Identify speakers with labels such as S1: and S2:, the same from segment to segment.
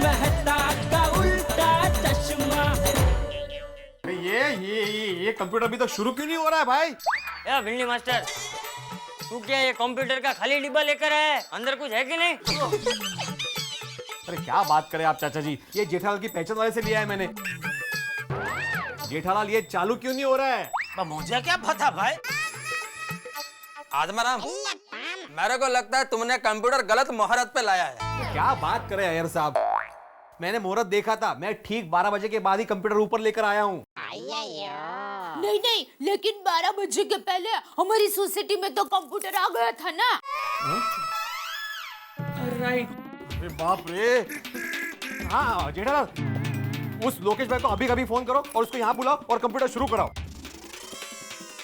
S1: मेहता का उल्टा चश्मा।
S2: ये कंप्यूटर अभी तक शुरू क्यों नहीं हो रहा है भाई?
S3: ए भिंडी मास्टर, तू क्या ये कंप्यूटर का खाली डिब्बा लेकर आया है? अंदर कुछ है कि नहीं?
S2: अरे क्या बात करें आप चाचा जी, ये जेठालाल की पहचान वाले से लिया है मैंने। जेठालाल ये चालू क्यों नहीं हो रहा है?
S4: मुझे क्या पता भाई। आत्माराम, मेरे को लगता है तुमने कंप्यूटर गलत मुहूर्त पे लाया है।
S2: क्या बात करें अय्यर साहब, मैंने मुहूर्त देखा था, मैं ठीक 12 बजे के बाद ही कंप्यूटर ऊपर लेकर आया हूँ।
S5: नहीं नहीं, लेकिन 12 बजे के पहले हमारी सोसाइटी में तो कंप्यूटर आ गया था ना।
S2: राइट। अरे बाप रे। हाँ जेठालाल, उस लोकेश भाई को अभी कभी फोन करो और उसको यहाँ बुलाओ और कंप्यूटर शुरू कराओ।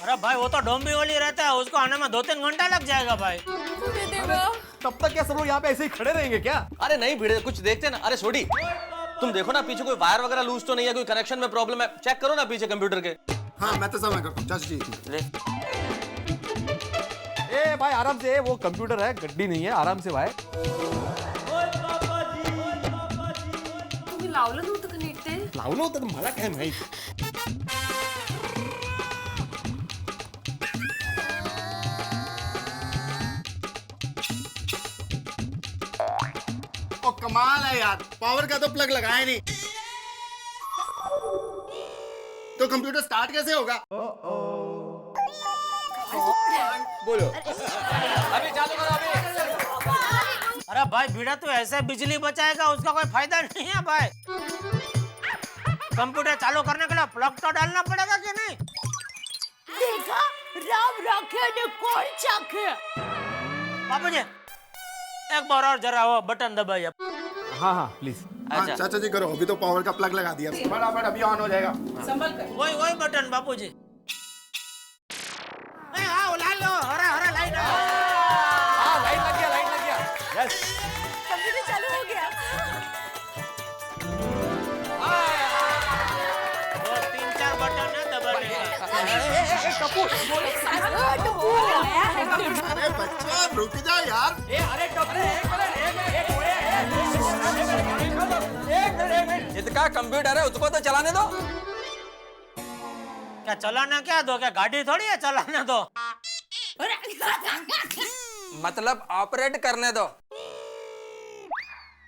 S3: अरे भाई वो तो डोंबिवली रहता है, उसको आने में 2-3 घंटा लग जाएगा भाई।
S2: तब तक क्या सब लोग यहाँ पे ऐसे ही खड़े रहेंगे क्या?
S4: अरे नहीं भिड़े, कुछ देखते ना। अरे छोड़ी, तुम देखो ना पीछे कोई वायर वगैरह लूज तो नहीं है, कोई कनेक्शन में प्रॉब्लम है, चेक करो ना पीछे कंप्यूटर के।
S6: हाँ मैं तो समझ करता हूँ चाचा जी।
S2: ए भाई आराम से, वो कंप्यूटर है, गड्डी नहीं है, आराम से भाई।
S5: तुम्ही लावलं नव्हतं का नीट ते?
S2: लावलं होतं ना, मला काय माहित।
S6: ओ कमाल है यार, पावर का तो प्लग लगाया नहीं, तो कंप्यूटर स्टार्ट कैसे होगा?
S4: बोलो अभी चालू करो अभी।
S3: अरे भाई भिड़ा, तू ऐसे बिजली बचाएगा उसका कोई फायदा नहीं है भाई। कंप्यूटर चालू करने के लिए प्लग तो डालना पड़ेगा कि नहीं?
S5: देखा, राम राखे ने कौन चाखे।
S3: बाबू जी एक बार और जरा वो बटन दबाइए।
S2: हाँ हाँ प्लीज।
S6: हाँ चाचा जी करो, अभी तो पावर का प्लग लगा दिया, फटाफट अभी ऑन हो जाएगा।
S3: वही बटन बापू जी। हाँ उला लो, हरा लाइट।
S2: हाँ लाइट लग गया। यस।
S5: कंप्यूटर चालू हो गया।
S3: 2-3-4 बटन है दबाने का।
S6: अरे बच्चा रुक जा यार।
S4: जिसका कंप्यूटर है उसको तो चलाने दो।
S3: क्या चलाना क्या दो? क्या गाड़ी थोड़ी है चलाने दो?
S4: मतलब ऑपरेट करने दो।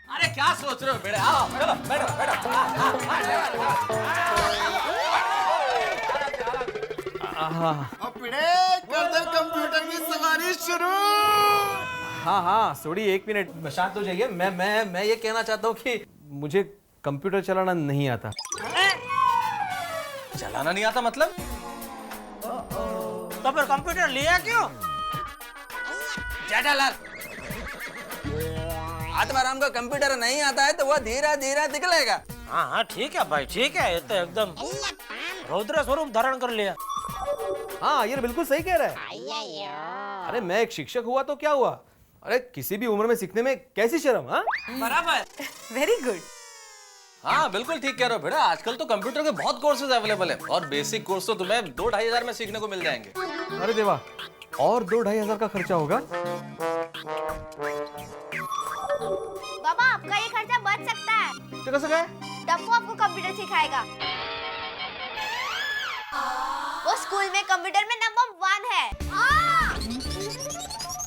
S4: अरे क्या सोच रहे हो बेटे? आओ
S6: अब पिड़े कर दे कंप्यूटर की सवारी शुरू।
S2: हाँ सोड़ी, 1 मिनट शांत हो जाइए। मैं ये कहना चाहता हूँ कि मुझे कंप्यूटर चलाना नहीं आता।
S4: चलाना नहीं आता मतलब?
S3: तो फिर कंप्यूटर लिया क्यों?
S4: जेठालाल, आत्माराम का कंप्यूटर नहीं आता है तो वो धीरे धीरे निकलेगा।
S3: हाँ ठीक है भाई, ठीक है। ये तो एकदम रौद्र स्वरूप धारण कर लिया।
S2: हाँ ये बिल्कुल सही कह रहा है। अरे मैं एक शिक्षक हुआ तो क्या हुआ? अरे किसी भी उम्र में सीखने में कैसी शर्म। हाँ
S4: बराबर,
S5: वेरी गुड।
S4: हाँ बिल्कुल ठीक कह रहे हो बेटा। आजकल तो कंप्यूटर के बहुत कोर्सेज अवेलेबल है और बेसिक कोर्स तो तुम्हें 2-2.5 हजार में सीखने को मिल जाएंगे।
S2: अरे देवा, और 2-2.5 हजार का खर्चा होगा?
S7: बाबा आपका ये खर्चा बच सकता है।
S2: तो कैसे गए?
S7: टप्पू आपको कंप्यूटर सिखाएगा। वो स्कूल में कंप्यूटर में नंबर 1 है।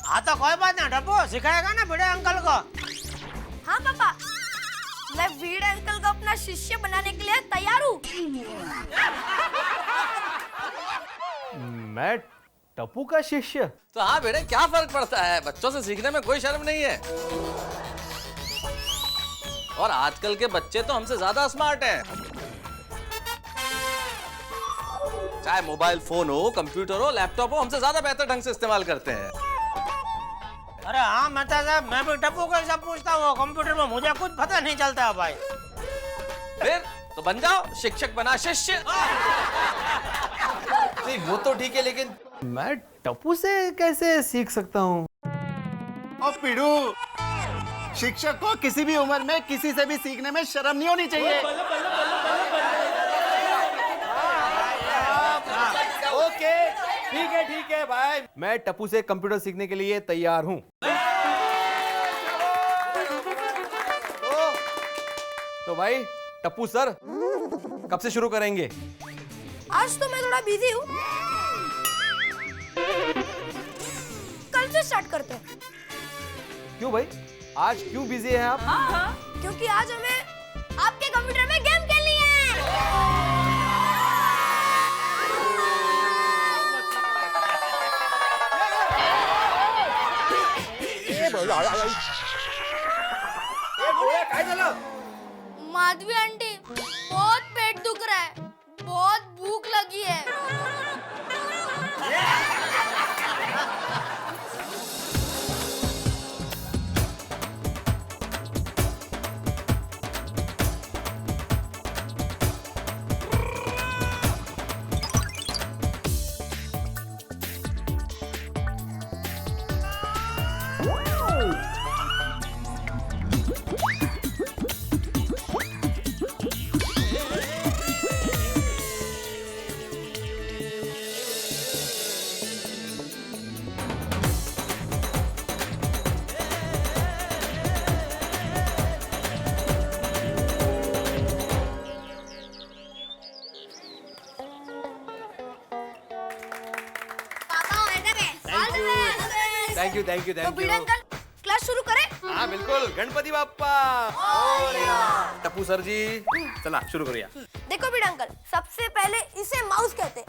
S3: हाँ तो कोई बात नहीं, डब्बू सिखाएगा ना बड़े अंकल को।
S7: हाँ पापा, मैं वीर अंकल को अपना शिष्य बनाने के लिए तैयार हूँ।
S2: मैं टप्पू का शिष्य?
S4: तो हाँ बेटे, क्या फर्क पड़ता है, बच्चों से सीखने में कोई शर्म नहीं है। और आजकल के बच्चे तो हमसे ज्यादा स्मार्ट हैं। चाहे मोबाइल फोन हो, कंप्यूटर हो, लैपटॉप हो, हमसे ज्यादा बेहतर ढंग से इस्तेमाल करते हैं।
S3: अरे हाँ मेहता साहब, मैं भी टप्पू को सब पूछता हूँ। कंप्यूटर में मुझे कुछ पता नहीं चलता है भाई।
S4: फिर तो बन जाओ शिक्षक बना शिष्य।
S2: नहीं वो तो ठीक है, लेकिन मैं टप्पू से कैसे सीख सकता हूँ?
S6: और पिड़ू, शिक्षक को किसी भी उम्र में किसी से भी सीखने में शर्म नहीं होनी चाहिए।
S2: ओके ठीक है भाई, मैं टप्पू से कंप्यूटर सीखने के लिए तैयार हूँ। तो भाई टप्पू सर कब से शुरू करेंगे?
S7: आज तो मैं थोड़ा बिजी हूँ, कल से स्टार्ट करते हैं।
S2: क्यों भाई, आज क्यों बिजी है आप?
S7: क्योंकि आज हमें आपके कंप्यूटर में गेम खेलनी है। माधवी आंटी, बहुत पेट दुख रहा है, बहुत भूख लगी है।
S2: थैंक यू थैंक यू
S7: तो
S2: थैंक
S7: बीड़ा
S2: यू।
S7: अंकल, क्लास शुरू करें?
S2: हाँ बिल्कुल, गणपति बाप्पा। टप्पू सर जी, चला शुरू करिए।
S7: देखो बीड़ा अंकल, सबसे पहले इसे माउस कहते हैं।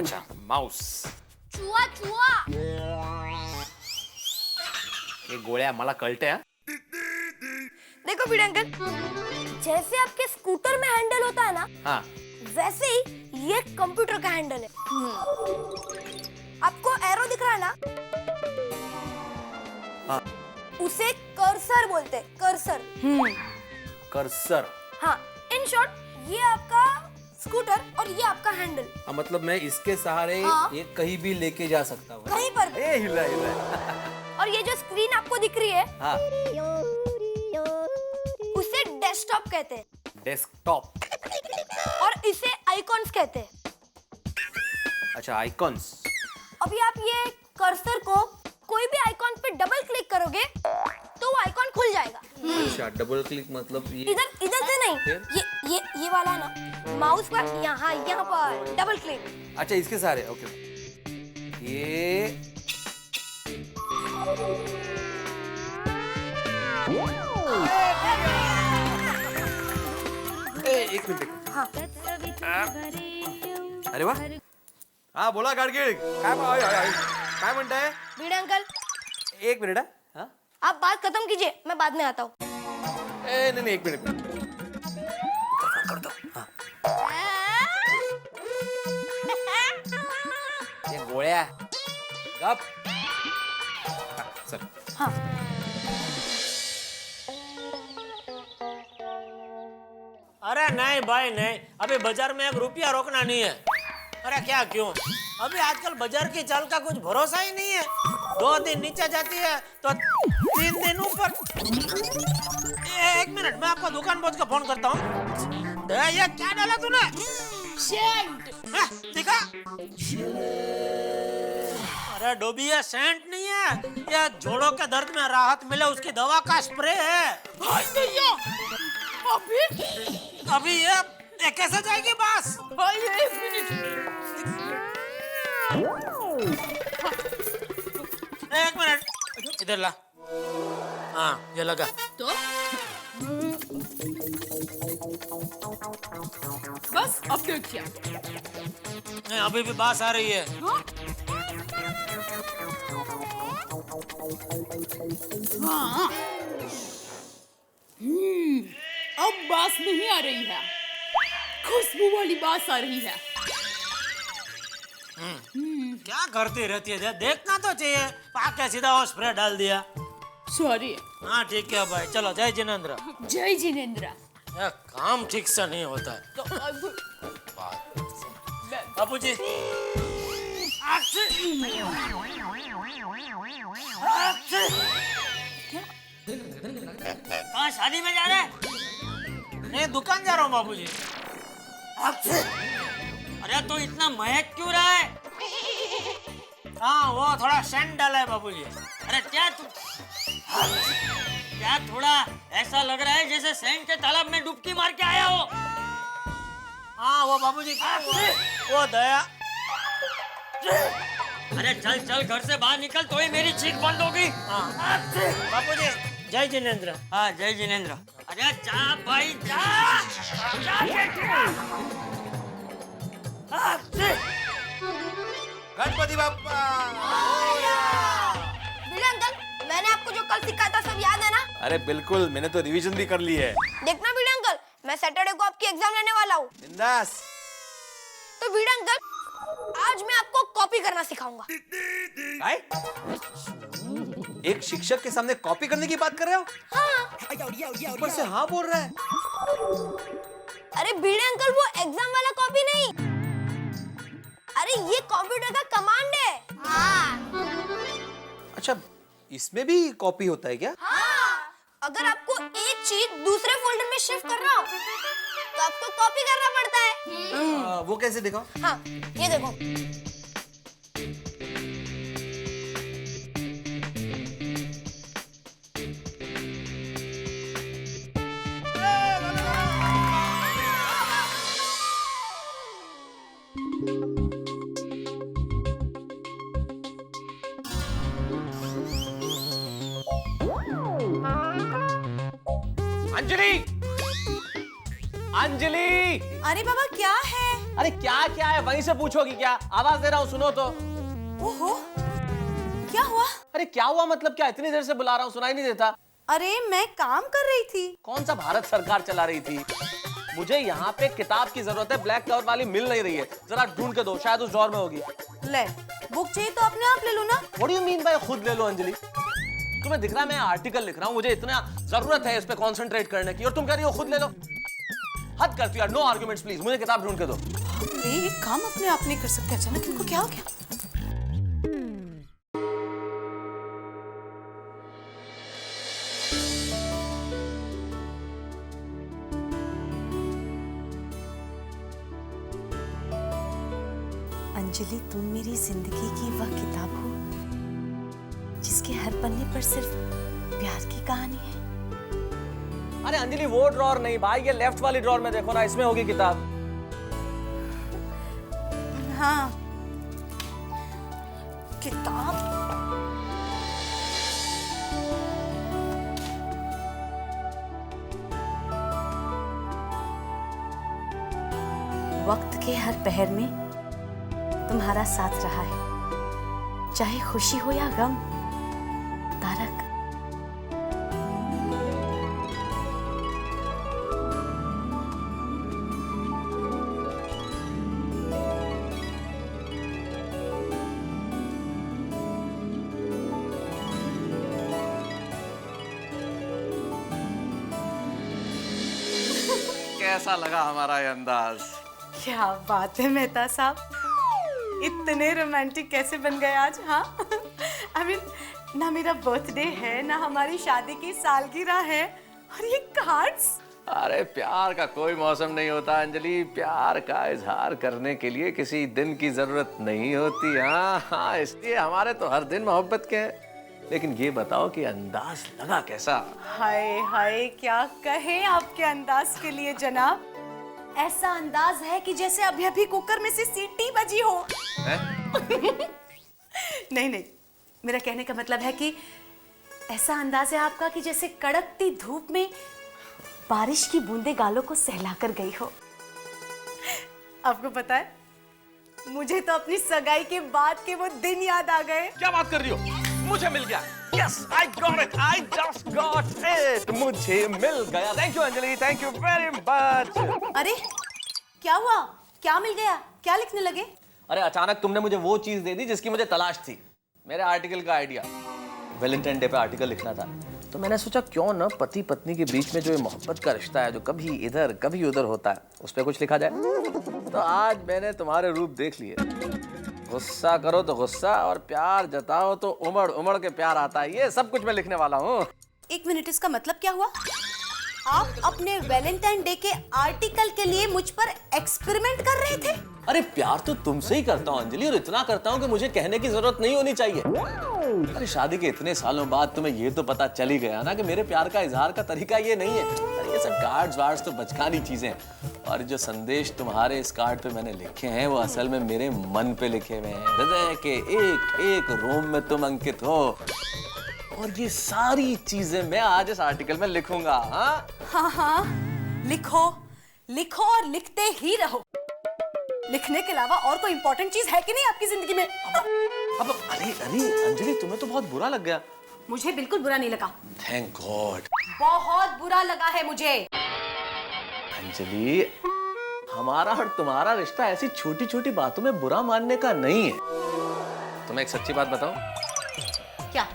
S2: अच्छा, माउस।
S7: चूहा चूहा।
S2: ये गोळ्या मला कळते हैं।
S7: देखो बीड़ा अंकल, जैसे आपके स्कूटर में हैंडल होता है ना,
S2: हाँ
S7: वैसे ही ये कंप्यूटर का हैंडल है। आपको एरो दिख रहा है ना?
S2: हाँ।
S7: उसे कर्सर बोलते हैं, कर्सर।
S2: कर्सर।
S7: हाँ, इन शॉर्ट ये आपका स्कूटर और ये आपका हैंडल।
S2: मतलब मैं इसके सहारे
S7: हाँ।
S2: ये कहीं भी लेके जा सकता हूँ।
S7: कहीं पर भी।
S2: ए हिला हिला।
S7: और ये जो स्क्रीन आपको दिख रही है,
S2: हाँ।
S7: उसे डेस्कटॉप कहते हैं।
S2: डेस्कटॉप।
S7: और इसे आइकॉन्स कहते हैं।
S2: अच्छा, आइकॉन्स।
S7: अभी आप ये कर्सर को कोई भी आइकॉन पे डबल क्लिक करोगे तो वो आइकॉन खुल जाएगा।
S2: अच्छा, डबल क्लिक मतलब ये
S7: इधर इधर से नहीं,
S2: फिर?
S7: ये वाला है ना, माउस पर यहाँ पर डबल क्लिक।
S2: अच्छा, इसके सहारे। ओके, ये एक मिनट।
S7: हाँ।
S2: अरे वाह। हाँ बोला गाडगीळ, काय म्हणताय?
S7: बीड़ा अंकल,
S2: एक मिनट। हाँ
S7: आप बात खत्म कीजिए, मैं बाद में आता हूँ।
S2: नहीं एक मिनट। ये गोळ्या गप। चल।
S7: हाँ।
S3: अरे नहीं भाई नहीं, अभी बाजार में 1 रुपया रोकना नहीं है। अरे क्या क्यों, अभी आजकल बाजार की चाल का कुछ भरोसा ही नहीं है। 2 दिन नीचे जाती है तो 3 दिन ऊपर। 1 मिनट, मैं आपको दुकान पहुंच कर फोन करता हूँ। ये क्या डाला तूने?
S5: सेंट।
S3: दिखा। अरे डोबी, ये सेंट नहीं है, ये जोड़ों के दर्द में राहत मिले उसकी दवा का स्प्रे है। अभी ये कैसे जाएगी बस?
S5: एक मिनट।
S3: 1 मिनट, इधर ला। हाँ, ये लगा।
S5: तो बस अब देखिए।
S3: नहीं, अभी भी बास आ रही है।
S5: हाँ। अब बास नहीं आ रही है, खुशबू वाली बास आ रही है।
S3: क्या करती रहती है, देखना तो चाहिए। पाके सीधा वो स्प्रे डाल दिया।
S5: सॉरी।
S3: हाँ ठीक है भाई, चलो जय जिनेंद्र।
S5: जय जिनेंद्र।
S3: ये काम ठीक से नहीं होता है।
S5: तो अब
S3: बापू जी, कहाँ शादी में जा रहे हैं? नहीं, दुकान जा रहा हूँ बाबूजी। अरे तो इतना महक क्यों रहा है? हाँ, वो थोड़ा सेंट डाला है बाबूजी। अरे क्या तू
S8: क्या थोड़ा ऐसा लग रहा है जैसे सैंड के तालाब में डुबकी मार के आया हो?
S3: हाँ वो बाबूजी क्या हुआ? वो दया।
S8: अरे चल चल घर से बाहर निकल तो ही मेरी चीख बंद होगी।
S3: हाँ बाबूजी जय जिनेंद्र।
S8: हाँ जय जिनेंद्र। अरे जा भाई जा, जा बेटा।
S2: गणपति बाप्पा।
S7: भिड़े अंकल, मैंने आपको जो कल सिखाया था सब याद है ना?
S2: अरे बिल्कुल, मैंने तो रिवीजन भी कर ली है।
S7: देखना भिड़े अंकल, मैं सैटरडे को आपकी एग्जाम लेने वाला हूँ।
S2: बिंदास।
S7: तो भिड़े अंकल, आज मैं आपको कॉपी करना सिखाऊंगा।
S2: एक शिक्षक के सामने कॉपी करने की बात कर रहे हो?
S7: हाँ।
S2: ऊपर से हाँ बोल रहा है।
S7: अरे भिड़े अंकल, वो एग्जाम वाला कॉपी नहीं, अरे ये कंप्यूटर का कमांड है। हाँ।
S2: अच्छा, इसमें भी कॉपी होता है क्या?
S7: हाँ। अगर आपको एक चीज दूसरे फोल्डर में शिफ्ट करना हो तो आपको कॉपी करना पड़ता है।
S2: वो कैसे दिखाओ?
S7: हाँ, ये देखो।
S4: अंजलि, अंजलि।
S9: अरे बाबा क्या है?
S4: अरे क्या क्या है वहीं से पूछोगी क्या? आवाज दे रहा हूँ सुनो तो।
S9: ओहो, क्या हुआ?
S4: अरे क्या हुआ मतलब क्या? इतनी देर से बुला रहा हूँ सुनाई नहीं देता?
S9: अरे मैं काम कर रही थी।
S4: कौन सा भारत सरकार चला रही थी? मुझे यहाँ पे किताब की जरूरत है, ब्लैक कवर वाली मिल नहीं रही है, जरा ढूंढ के दो, शायद उस ड्रॉर में होगी।
S9: ले, बुक चाहिए तो अपने आप ले लो ना।
S4: What do you mean by खुद ले लो अंजलि? तुम्हें दिख रहा है मैं आर्टिकल लिख रहा हूँ, मुझे इतना जरूरत है इस पे कंसंट्रेट करने की, और तुम कह रही हो खुद ले लो। हद करती है। नो आर्गुमेंट्स प्लीज, मुझे किताब ढूंढ के दो।
S9: ये काम अपने आप नहीं कर सकते, अचानक इनको क्या हो गया? अंजलि, तुम मेरी जिंदगी की वह किताब हो जिसके हर पन्ने पर सिर्फ प्यार की कहानी है।
S4: अरे अंजलि वो ड्रॉर नहीं भाई, ये लेफ्ट वाली ड्रॉर में देखो ना, इसमें होगी किताब।
S9: हाँ, किताब। वक्त के हर पहर में तुम्हारा साथ रहा है, चाहे खुशी हो या गम। तारक।
S4: कैसा लगा हमारा ये अंदाज?
S9: क्या बात है मेहता साहब, इतने रोमांटिक कैसे बन गए आज? हाँ I mean, ना मेरा बर्थडे है, ना हमारी शादी की सालगिरह है, और ये कार्ड्स।
S4: अरे प्यार का कोई मौसम नहीं होता अंजलि, प्यार का इजहार करने के लिए किसी दिन की जरूरत नहीं होती। हाँ हाँ, इसलिए हमारे तो हर दिन मोहब्बत के हैं। लेकिन ये बताओ कि अंदाज लगा कैसा?
S9: हाय हाय, क्या कहें आपके अंदाज के लिए जनाब। ऐसा अंदाज है कि जैसे अभी अभी कुकर में से सीटी बजी हो। नहीं नहीं, मेरा कहने का मतलब है कि ऐसा अंदाज है आपका कि जैसे कड़कती धूप में बारिश की बूंदें गालों को सहला कर गई हो। आपको पता है, मुझे तो अपनी सगाई के बाद के वो दिन याद आ गए।
S4: क्या बात कर रही हो? मुझे मिल गया। Yes, I got it. I just got it. मुझे मिल गया। Thank you Anjali, thank you very much.
S9: अरे क्या हुआ? क्या मिल गया? क्या लिखने लगे?
S4: अरे अचानक तुमने मुझे वो चीज दे दी जिसकी मुझे तलाश थी, मेरे आर्टिकल का आइडिया। वैलेंटाइन डे पे आर्टिकल लिखना था, तो मैंने सोचा क्यों ना पति पत्नी के बीच में जो ये मोहब्बत का रिश्ता है, जो कभी इधर कभी उधर होता है, उस पर कुछ लिखा जाए। तो आज मैंने तुम्हारे रूप देख लिए। गुस्सा करो तो गुस्सा, और प्यार जताओ तो उमड़ उमड़ के प्यार आता है। ये सब कुछ मैं लिखने वाला हूँ।
S9: एक मिनट, इसका मतलब क्या हुआ? आप अपने वैलेंटाइन डे के आर्टिकल के लिए मुझ पर एक्सपेरिमेंट कर रहे थे?
S4: अरे प्यार तो तुमसे ही करता हूँ अंजलि, और इतना करता हूँ कि मुझे कहने की जरूरत नहीं होनी चाहिए। अरे शादी के इतने सालों बाद तुम्हें ये तो पता चल ही गया ना कि मेरे प्यार का इजहार का तरीका ये नहीं है। अरे ये सब कार्ड्स वार्ड्स तो बचकानी चीजें हैं, और जो संदेश तुम्हारे इस कार्ड पे मैंने लिखे हैं वो असल में मेरे मन पे लिखे हुए हैं। हृदय के एक एक रोम में तुम अंकित हो, और ये सारी चीजें मैं आज इस आर्टिकल में लिखूंगा।
S9: हाँ, लिखो लिखो और लिखते ही रहो। लिखने के अलावा और कोई इंपॉर्टेंट चीज है कि नहीं आपकी जिंदगी में?
S4: अब अरे अंजलि, तुम्हें तो बहुत बुरा लग गया।
S9: मुझे बिल्कुल बुरा नहीं लगा।
S4: Thank God.
S9: बहुत बुरा लगा है मुझे।
S4: अंजलि, हमारा और तुम्हारा रिश्ता ऐसी छोटी छोटी बातों में बुरा मानने का नहीं है। तुम्हें एक सच्ची बात बताऊं?
S9: क्या?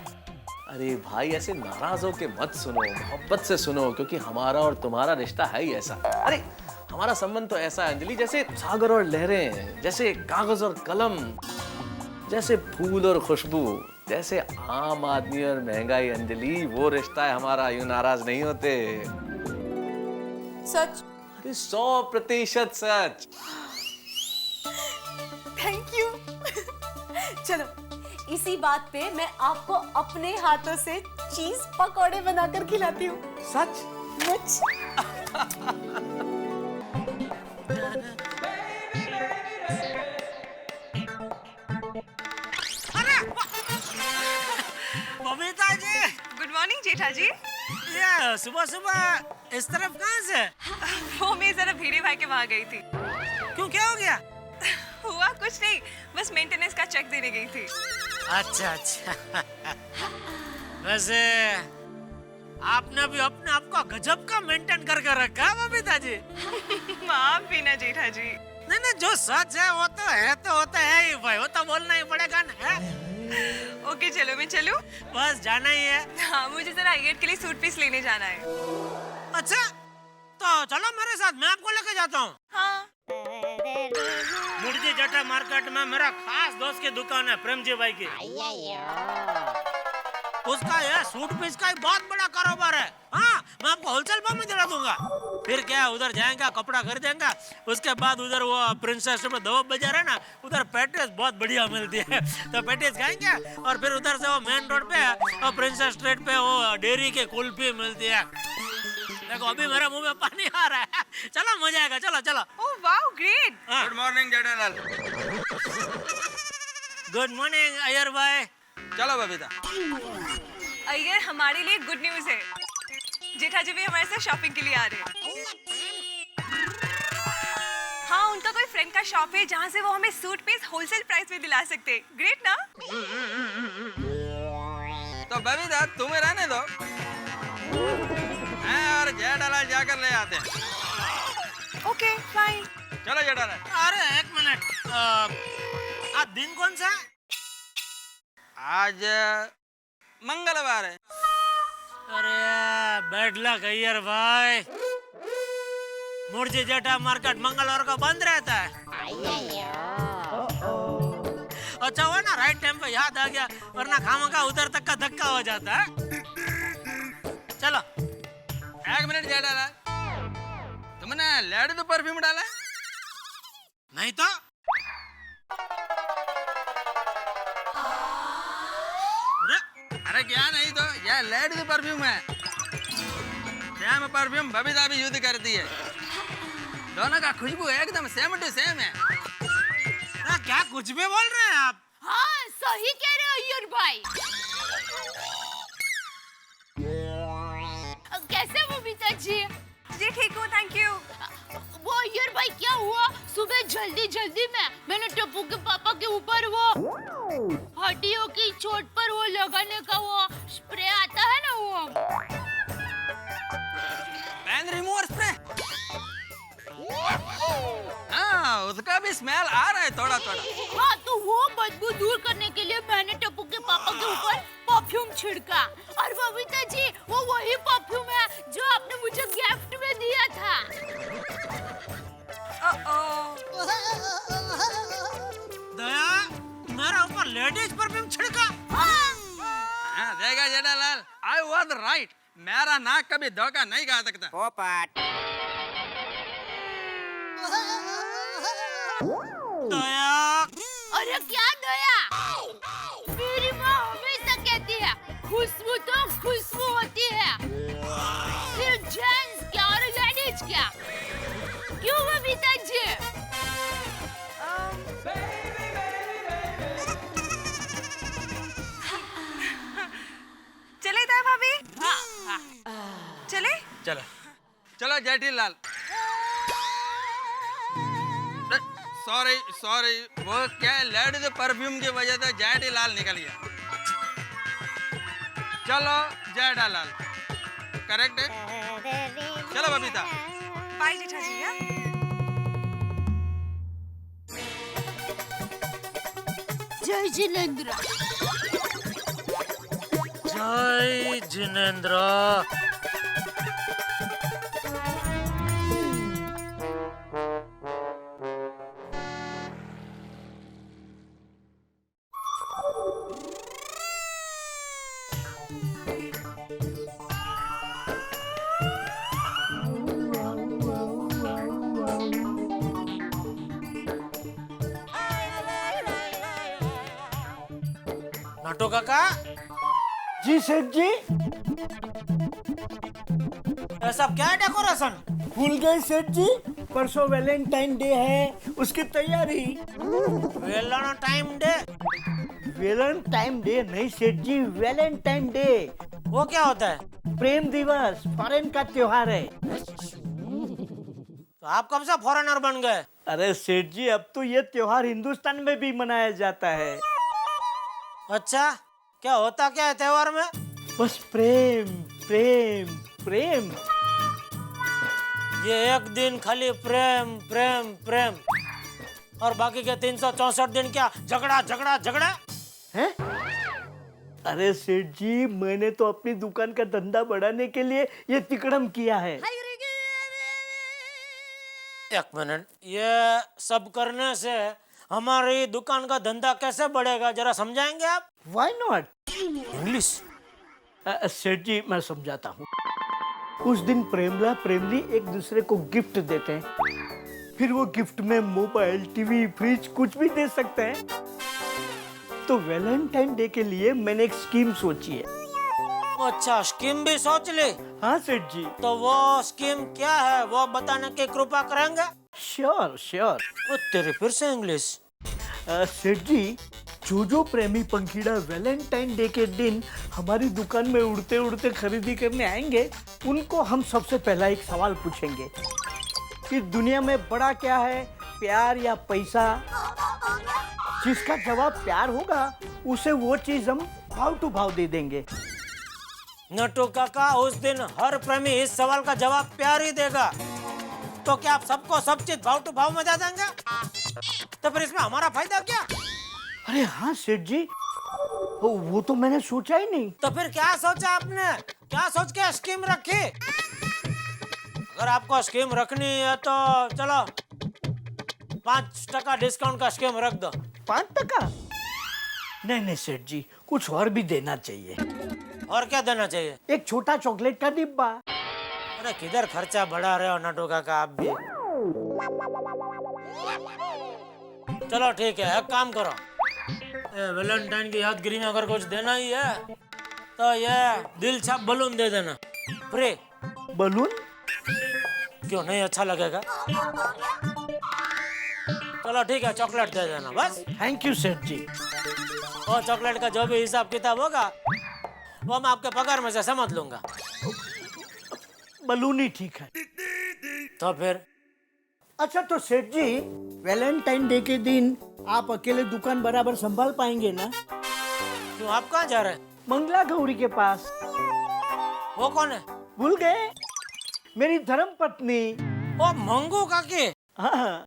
S4: अरे भाई, ऐसे नाराज हो के मत सुनो, मोहब्बत से सुनो, क्योंकि हमारा और तुम्हारा रिश्ता है ही ऐसा। अरे हमारा संबंध तो ऐसा है अंजलि, जैसे सागर और लहरें, जैसे कागज और कलम, जैसे फूल और खुशबू, जैसे आम आदमी और महंगाई। अंजलि, वो रिश्ता है हमारा, यूं नाराज नहीं होते।
S9: सच?
S4: अरे 100% सच।
S9: Thank you. चलो, इसी बात पे मैं आपको अपने हाथों से चीज पकौड़े बनाकर खिलाती हूँ।
S4: सच?
S3: बबीता जी,
S10: गुड मॉर्निंग जेठा जी।
S3: ये सुबह सुबह इस तरफ कहाँ से?
S10: वो मैं जरा भीड़े भाई के वहाँ गई थी।
S3: क्यों, क्या हो गया?
S10: हुआ कुछ नहीं, बस मेंटेनेंस का चेक देने गई थी।
S3: अच्छा अच्छा। वैसे आपने भी अपने आप को गजब का मेंटेन करके रखा है बबीता जी।
S10: माफ भी ना जेठा जी।
S3: नहीं नहीं, जो सच है वो तो है, तो होता है ही भाई, वो तो बोलना ही पड़ेगा ना।
S10: ओके चलो, मैं चलूं?
S3: बस जाना ही है।
S10: हाँ, मुझे जरा आईएड के लिए सूट पीस लेने जाना है।
S3: अच्छा, तो चलो मेरे साथ, मैं आपको लेके जाता हूँ।
S10: हाँ।
S3: मुर्गी जटा मार्केट में मेरा खास दोस्त की दुकान है, प्रेम जी भाई की। उसका यह सूट पीस का ही बहुत बड़ा कारोबार है। हाँ, मैं आपको होलसेल भाव में दिला दूंगा। फिर क्या, उधर जाएंगे, कपड़ा खरीदेंगे, उसके बाद उधर वो प्रिंसेस में दवा बाजार है ना, उधर पैटीज बहुत बढ़िया मिलती है, तो पैटीज खाएंगे, और फिर उधर से वो मेन रोड पे और प्रिंसेस स्ट्रीट पे वो डेयरी के कुल्फी मिलती है। देखो अभी मेरे मुंह में पानी आ रहा है। चलो मजा आएगा, चलो चलो।
S10: Oh wow, great.
S3: Good morning Jethalal. Good morning Iyer भाई। चलो बबीता।
S10: अय्यर, हमारे लिए गुड न्यूज है। जेठा जी भी हमारे साथ शॉपिंग के लिए आ रहे हैं। हाँ, उनका कोई फ्रेंड का शॉप है जहाँ से वो हमें सूट पीस होलसेल प्राइस में दिला सकते हैं। ग्रेट ना?
S11: तो बबीता, तुम्हें रहने दो, मैं और जेठालाल जाकर ले आते हैं।
S10: Okay fine.
S11: चलो जेठालाल।
S3: अरे एक मिनट, आज दिन कौन सा है?
S11: आज मंगलवार है।
S3: अरे बैड लक अय्यर भाई, मुर्जी जेठा मार्केट मंगलवार को बंद रहता है। अच्छा हुआ ना, राइट टाइम पे याद आ गया, वरना खामखा उधर तक का धक्का हो जाता है। चलो।
S11: एक मिनट जेठालाल, तुमने लेडी तो परफ्यूम डाला है?
S3: नहीं तो।
S11: अरे क्या नहीं तो, यह लेडी तो परफ्यूम है। सेम परफ्यूम बबीता भी यूज करती है। दोनों का खुशबू एकदम सेम टू सेम है।
S3: क्या कुछ भी बोल रहे हैं आप?
S5: हाँ, सही कह रहे हो अय्यर भाई। कैसे बबीता जी?
S10: जी ठीक हूँ, थैंक यू।
S5: वो अय्यर भाई, क्या हुआ? सुबह जल्दी जल्दी में मैंने टप्पू के पापा के ऊपर वो हड्डियों की चोट पर वो लगाने का वो स्प्रे आता है ना, वो
S11: पेन रिमूवर स्प्रे। हाँ, उसका भी स्मेल आ रहा है थोड़ा थोड़ा।
S5: हाँ, तो वो बदबू दूर करने के लिए मैंने टप्पू के पापा के ऊपर परफ्यूम छिड़का। और बबीता जी, वो वही परफ्यूम है जो आपने मुझे गिफ्ट में दिया था।
S3: दया, मेरे ऊपर लेडीज परफ्यूम छिड़का?
S11: हाँ, देखा जेठालाल, I was right. मेरा नाक कभी धोखा नहीं खा सकता।
S8: पोपट।
S5: अरे क्या दया, मेरी माँ हमेशा कहती है खुशबू तो खुशबू होती है, फिर जेंट्स क्या और लेडीज क्या, क्यों बबीता जी?
S10: चले ताया भाभी? चले?
S11: चलो चलो जेठीलाल। सॉरी सॉरी, वो क्या लेडीज परफ्यूम की वजह से जेठीलाल निकल गया। चलो जेठालाल, करेक्ट है। चलो बबीता।
S10: बाय जेठा जी। हाँ?
S5: जय जिनेंद्र।
S3: जय जिनेंद्र। नाटो काका।
S1: जी सेठ जी।
S3: ऐसा क्या है डेकोरेशन?
S1: भूल गए सेठ जी, परसों वैलेंटाइन डे है, उसकी तैयारी।
S3: Valentine day?
S1: वैलेंटाइन डे नहीं सेठ जी, वैलेंटाइन डे।
S3: वो क्या होता है?
S1: प्रेम दिवस, फॉरेन का त्योहार है।
S3: तो आप कब से फॉरेनर बन गए?
S1: अरे सेठ जी, अब तो ये त्योहार हिंदुस्तान में भी मनाया जाता है।
S3: अच्छा, क्या होता क्या है त्योहार में?
S1: बस प्रेम प्रेम प्रेम।
S3: ये एक दिन खाली प्रेम प्रेम प्रेम, और बाकी के 364 दिन क्या झगड़ा झगड़ा झगड़ा
S1: है? अरे सेठ जी, मैंने तो अपनी दुकान का धंधा बढ़ाने के लिए ये तिकड़म किया है।
S3: एक मिनट, ये सब करने से हमारी दुकान का धंधा कैसे बढ़ेगा, जरा समझाएंगे आप?
S1: Why not?
S3: इंग्लिश।
S1: सेठ जी, मैं समझाता हूँ। उस दिन प्रेमला प्रेमली एक दूसरे को गिफ्ट देते हैं, फिर वो गिफ्ट में मोबाइल, टीवी, फ्रिज कुछ भी दे सकते हैं। तो वैलेंटाइन डे के लिए मैंने एक स्कीम सोची है।
S3: अच्छा, स्कीम भी सोच ली?
S1: हाँ सेठ जी।
S3: तो वो स्कीम क्या है, वो बताने की कृपा करेंगे?
S1: Sure sure.
S3: तेरे फिर से इंग्लिश।
S1: सेठ जी, जो प्रेमी पंखीड़ा वैलेंटाइन डे के दिन हमारी दुकान में उड़ते उड़ते खरीदी करने आएंगे, उनको हम सबसे पहला एक सवाल पूछेंगे कि दुनिया में बड़ा क्या है, प्यार या पैसा? जिसका जवाब प्यार होगा, उसे वो चीज हम भाव टू भाव दे देंगे।
S3: नटू काका, उस दिन हर प्रेमी इस सवाल का जवाब प्यार ही देगा, तो क्या आप सबको सब चीज भाव टू भाव में दे देंगे? तो फिर इसमें हमारा फायदा क्या?
S1: अरे हाँ सेठ जी, वो तो मैंने सोचा ही नहीं।
S3: तो फिर क्या सोचा आपने? क्या सोच के स्कीम रखी? अगर आपको स्कीम रखनी है तो चलो 5% डिस्काउंट का स्कीम रख दो।
S1: 5%? नहीं सेठ जी, कुछ और भी देना चाहिए।
S3: और क्या देना चाहिए?
S1: एक छोटा चॉकलेट का डिब्बा।
S3: अरे किधर खर्चा बढ़ा रहे हो नटू काका आप भी। चलो ठीक है, एक काम करो, वैलेंटाइन की यादगिरी में अगर कुछ देना ही है तो ये दिल छाप बलून दे देना, फ्री।
S1: बलून?
S3: क्यों नहीं अच्छा लगेगा? चलो ठीक है, चॉकलेट दे देना बस।
S1: थैंक यू सेठ जी।
S3: और चॉकलेट का जो भी हिसाब किताब होगा वो मैं आपके पगार में से समझ लूंगा।
S1: बलून ही ठीक है।
S3: तो फिर
S1: अच्छा, तो सेठ जी, वैलेंटाइन डे के दिन आप अकेले दुकान बराबर संभाल पाएंगे ना?
S3: क्यों, आप कहाँ जा रहे हैं?
S1: मंगला गौरी के पास।
S3: वो कौन है?
S1: भूल गए? मेरी धर्म पत्नी।
S3: ओ मंगू काकी।
S1: हाँ।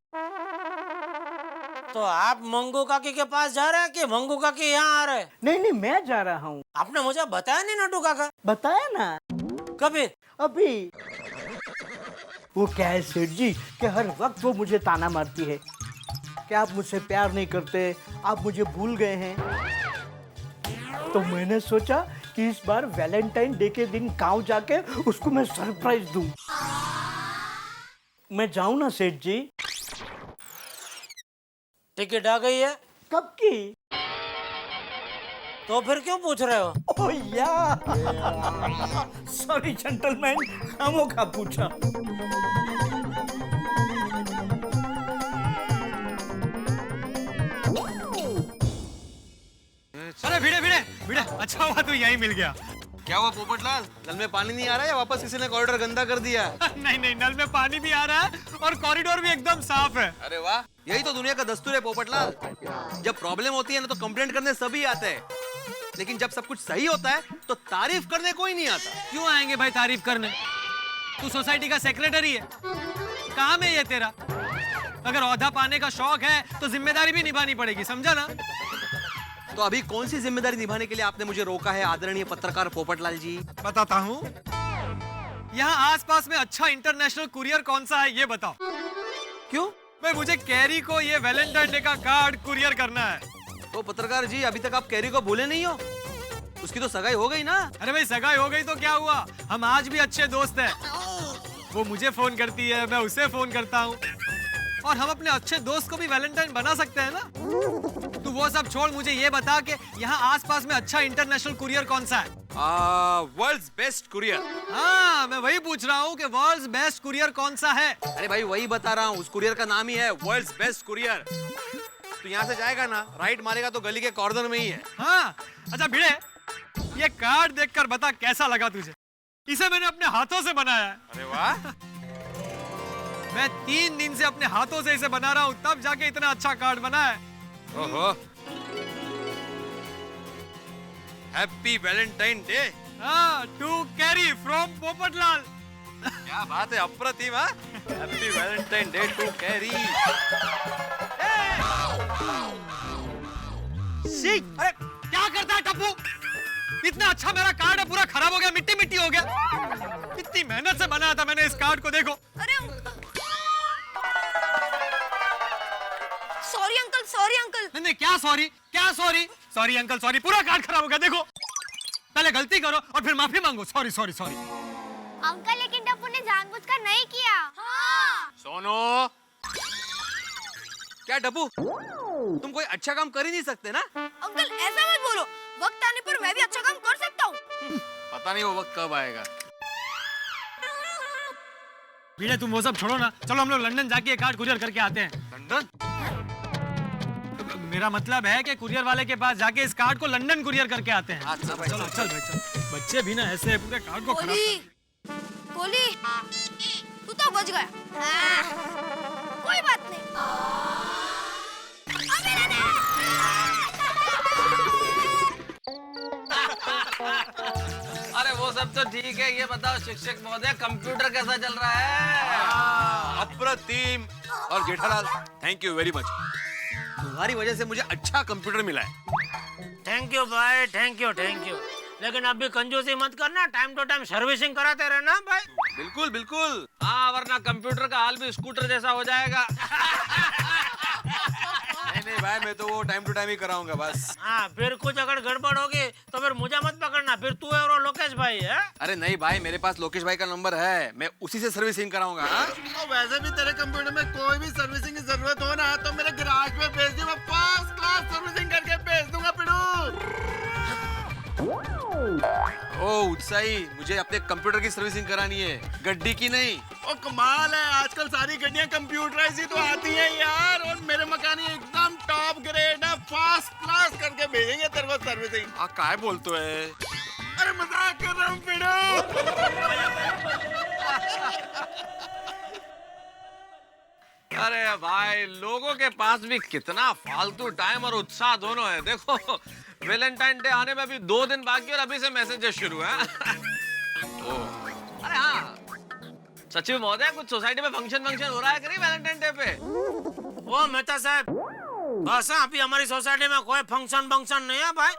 S3: तो आप मंगू काकी के पास जा रहे हैं कि मंगू काकी यहाँ आ रहे हैं?
S1: नहीं, मैं जा रहा हूँ।
S3: आपने मुझे बताया नहीं नटू काका।
S1: बताया ना।
S3: कभी?
S1: अभी। वो क्या है सेठ जी कि हर वक्त वो मुझे ताना मारती है कि आप मुझसे प्यार नहीं करते, आप मुझे भूल गए हैं। तो मैंने सोचा कि इस बार वैलेंटाइन डे के दिन गांव जाके उसको मैं सरप्राइज दूं। मैं जाऊं ना सेठ जी?
S3: टिकट आ गई है?
S1: कब की?
S3: तो फिर क्यों पूछ रहे हो?
S1: ओह या सॉरी जेंटलमैन, खामोखा पूछा।
S2: अरे भिड़े भिड़े भिड़े, अच्छा हुआ तू यहीं मिल गया। क्या हुआ पोपटलाल, नल में पानी नहीं आ रहा है या वापस किसी ने कॉरिडोर गंदा कर दिया?
S12: नहीं नहीं, नल में पानी भी आ रहा है और कॉरिडोर भी एकदम साफ है।
S2: अरे वाह, यही तो दुनिया का दस्तूर है पोपटलाल। जब प्रॉब्लम होती है ना तो कंप्लेंट करने सभी आते हैं, लेकिन जब सब कुछ सही होता है तो तारीफ करने कोई नहीं आता।
S12: क्यों आएंगे भाई तारीफ करने? तू सोसाइटी का सेक्रेटरी है, काम है ये तेरा। अगर ओहदा पाने का शौक है तो जिम्मेदारी भी निभानी पड़ेगी, समझा ना?
S2: तो अभी कौन सी जिम्मेदारी निभाने के लिए आपने मुझे रोका है आदरणीय पत्रकार पोपटलाल जी?
S12: बताता हूँ। यहाँ आसपास में अच्छा इंटरनेशनल कुरियर कौन सा है ये बताओ।
S2: क्यों
S12: भाई, मुझे कैरी को ये वैलेंटाइन डे का कार्ड कुरियर करना है।
S2: तो पत्रकार जी, अभी तक आप कैरी को भूले नहीं हो? उसकी तो सगाई हो गई ना?
S12: अरे भाई, सगाई हो गई तो क्या हुआ, हम आज भी अच्छे दोस्त हैं। वो मुझे फोन करती है, मैं उसे फोन करता हूँ, और हम अपने अच्छे दोस्त को भी वैलेंटाइन बना सकते हैं ना। तू वो सब छोड़, मुझे ये बता कि यहाँ आसपास में अच्छा इंटरनेशनल कुरियर कौन सा है?
S2: World's best courier.
S12: हाँ, मैं वही पूछ रहा हूँ कि वर्ल्ड्स बेस्ट कुरियर कौन सा है।
S2: अरे भाई वही बता रहा हूँ, उस कुरियर का नाम ही है वर्ल्ड्स बेस्ट कुरियर। तो यहाँ से जाएगा ना, राइट मारेगा तो गली के कॉर्नर में ही है।
S12: हाँ, अच्छा भिड़े, ये कार्ड देखकर बता कैसा लगा तुझे? इसे मैंने अपने हाथों से बनाया है।
S2: अरे वाह,
S12: मैं 3 दिन से अपने हाथों से इसे बना रहा हूँ, तब जाके इतना अच्छा कार्ड बना है।
S2: ओहो, हैप्पी वैलेंटाइन डे।
S12: हाँ, टू कैरी फ्रॉम पोपटलाल।
S2: क्या बात है, अप्रतिम। Happy Valentine day to Carrie.
S12: अरे क्या करता है टप्पू? इतना अच्छा मेरा कार्ड है, पूरा खराब हो गया, मिट्टी मिट्टी हो गया। इतनी मेहनत से बनाया था मैंने इस कार्ड को, देखो।
S7: Sorry uncle, sorry uncle.
S12: नहीं नहीं, क्या सॉरी, क्या सॉरी? सॉरी अंकल सॉरी, पूरा कार्ड खराब हो गया, देखो। पहले गलती करो और फिर माफी मांगो, सॉरी सॉरी सॉरी।
S5: अंकल, लेकिन टप्पू ने जानबूझकर नहीं किया। हाँ।
S2: सोनो, क्या डब्बू, तुम कोई अच्छा काम कर ही नहीं सकते ना?
S7: अंकल ऐसा मत बोलो, वक्त आने पर मैं भी अच्छा काम कर सकता हूँ।
S2: पता नहीं वो वक्त कब आएगा।
S12: भीड़े, तुम वो सब छोड़ो ना, चलो हम लोग लंदन जाके ये कार्ड कुरियर करके आते हैं।
S2: लंदन?
S12: मेरा मतलब है कि कुरियर वाले के पास जाके इस कार्ड को लंदन कुरियर करके आते हैं।
S2: अच्छा भाई,
S12: चलो चल भाई चल। बच्चे भी ना ऐसे पूरे कार्ड को खराब कर...
S7: कोली, तू तो बच गया। कोई बात नहीं।
S11: अरे वो सब तो ठीक है, ये बताओ शिक्षक महोदय, कंप्यूटर कैसा चल रहा है?
S2: अप्रतिम। और Jethalal, thank you very much, तुम्हारी वजह से मुझे अच्छा कंप्यूटर मिला है।
S3: थैंक यू भाई, थैंक यू थैंक यू। लेकिन अभी कंजूसी मत करना, टाइम टू टाइम सर्विसिंग कराते रहना भाई।
S2: बिल्कुल बिल्कुल।
S11: हाँ, वरना कंप्यूटर का हाल भी स्कूटर जैसा हो जाएगा।
S2: नहीं भाई, मैं तो वो टाइम टू टाइम ही कराऊंगा बस।
S3: हाँ, फिर कुछ अगर गड़बड़ होगी तो फिर मुझे मत पकड़ना, फिर तू है और लोकेश भाई है।
S2: अरे नहीं भाई, मेरे पास लोकेश भाई का नंबर है, मैं उसी से सर्विसिंग कराऊंगा।
S6: और वैसे भी तेरे कंप्यूटर में कोई भी सर्विसिंग की जरूरत हो ना तो मेरे गैराज में भेज दियो, मैं फर्स्ट क्लास सर्विसिंग करके भेज दूंगा पिड़ू।
S2: ओ उत्साही, मुझे अपने कंप्यूटर की सर्विसिंग करानी है, गड्डी की नहीं।
S6: ओ कमाल है, आजकल सारी गाड़ियां कंप्यूटराइज ही तो आती हैं यार। और मेरे मकानी एकदम टॉप ग्रेड है, फर्स्ट क्लास करके भेजेंगे तेरे को सर्विसिंग।
S2: काय बोलतो है?
S6: अरे मजाक कर रहा हूँ पिड़ू।
S11: अरे भाई, लोगों के पास भी कितना फालतू टाइम और उत्साह दोनों है। देखो, वैलेंटाइन डे आने में अभी 2 दिन बाकी और अभी से मैसेजेस शुरू है। अरे हाँ, सचिव महोदय, कुछ सोसाइटी में फंक्शन हो रहा है कि नहीं वैलेंटाइन डे पे?
S3: ओ मेहता साहब, बस अभी हमारी सोसाइटी में कोई फंक्शन नहीं है भाई।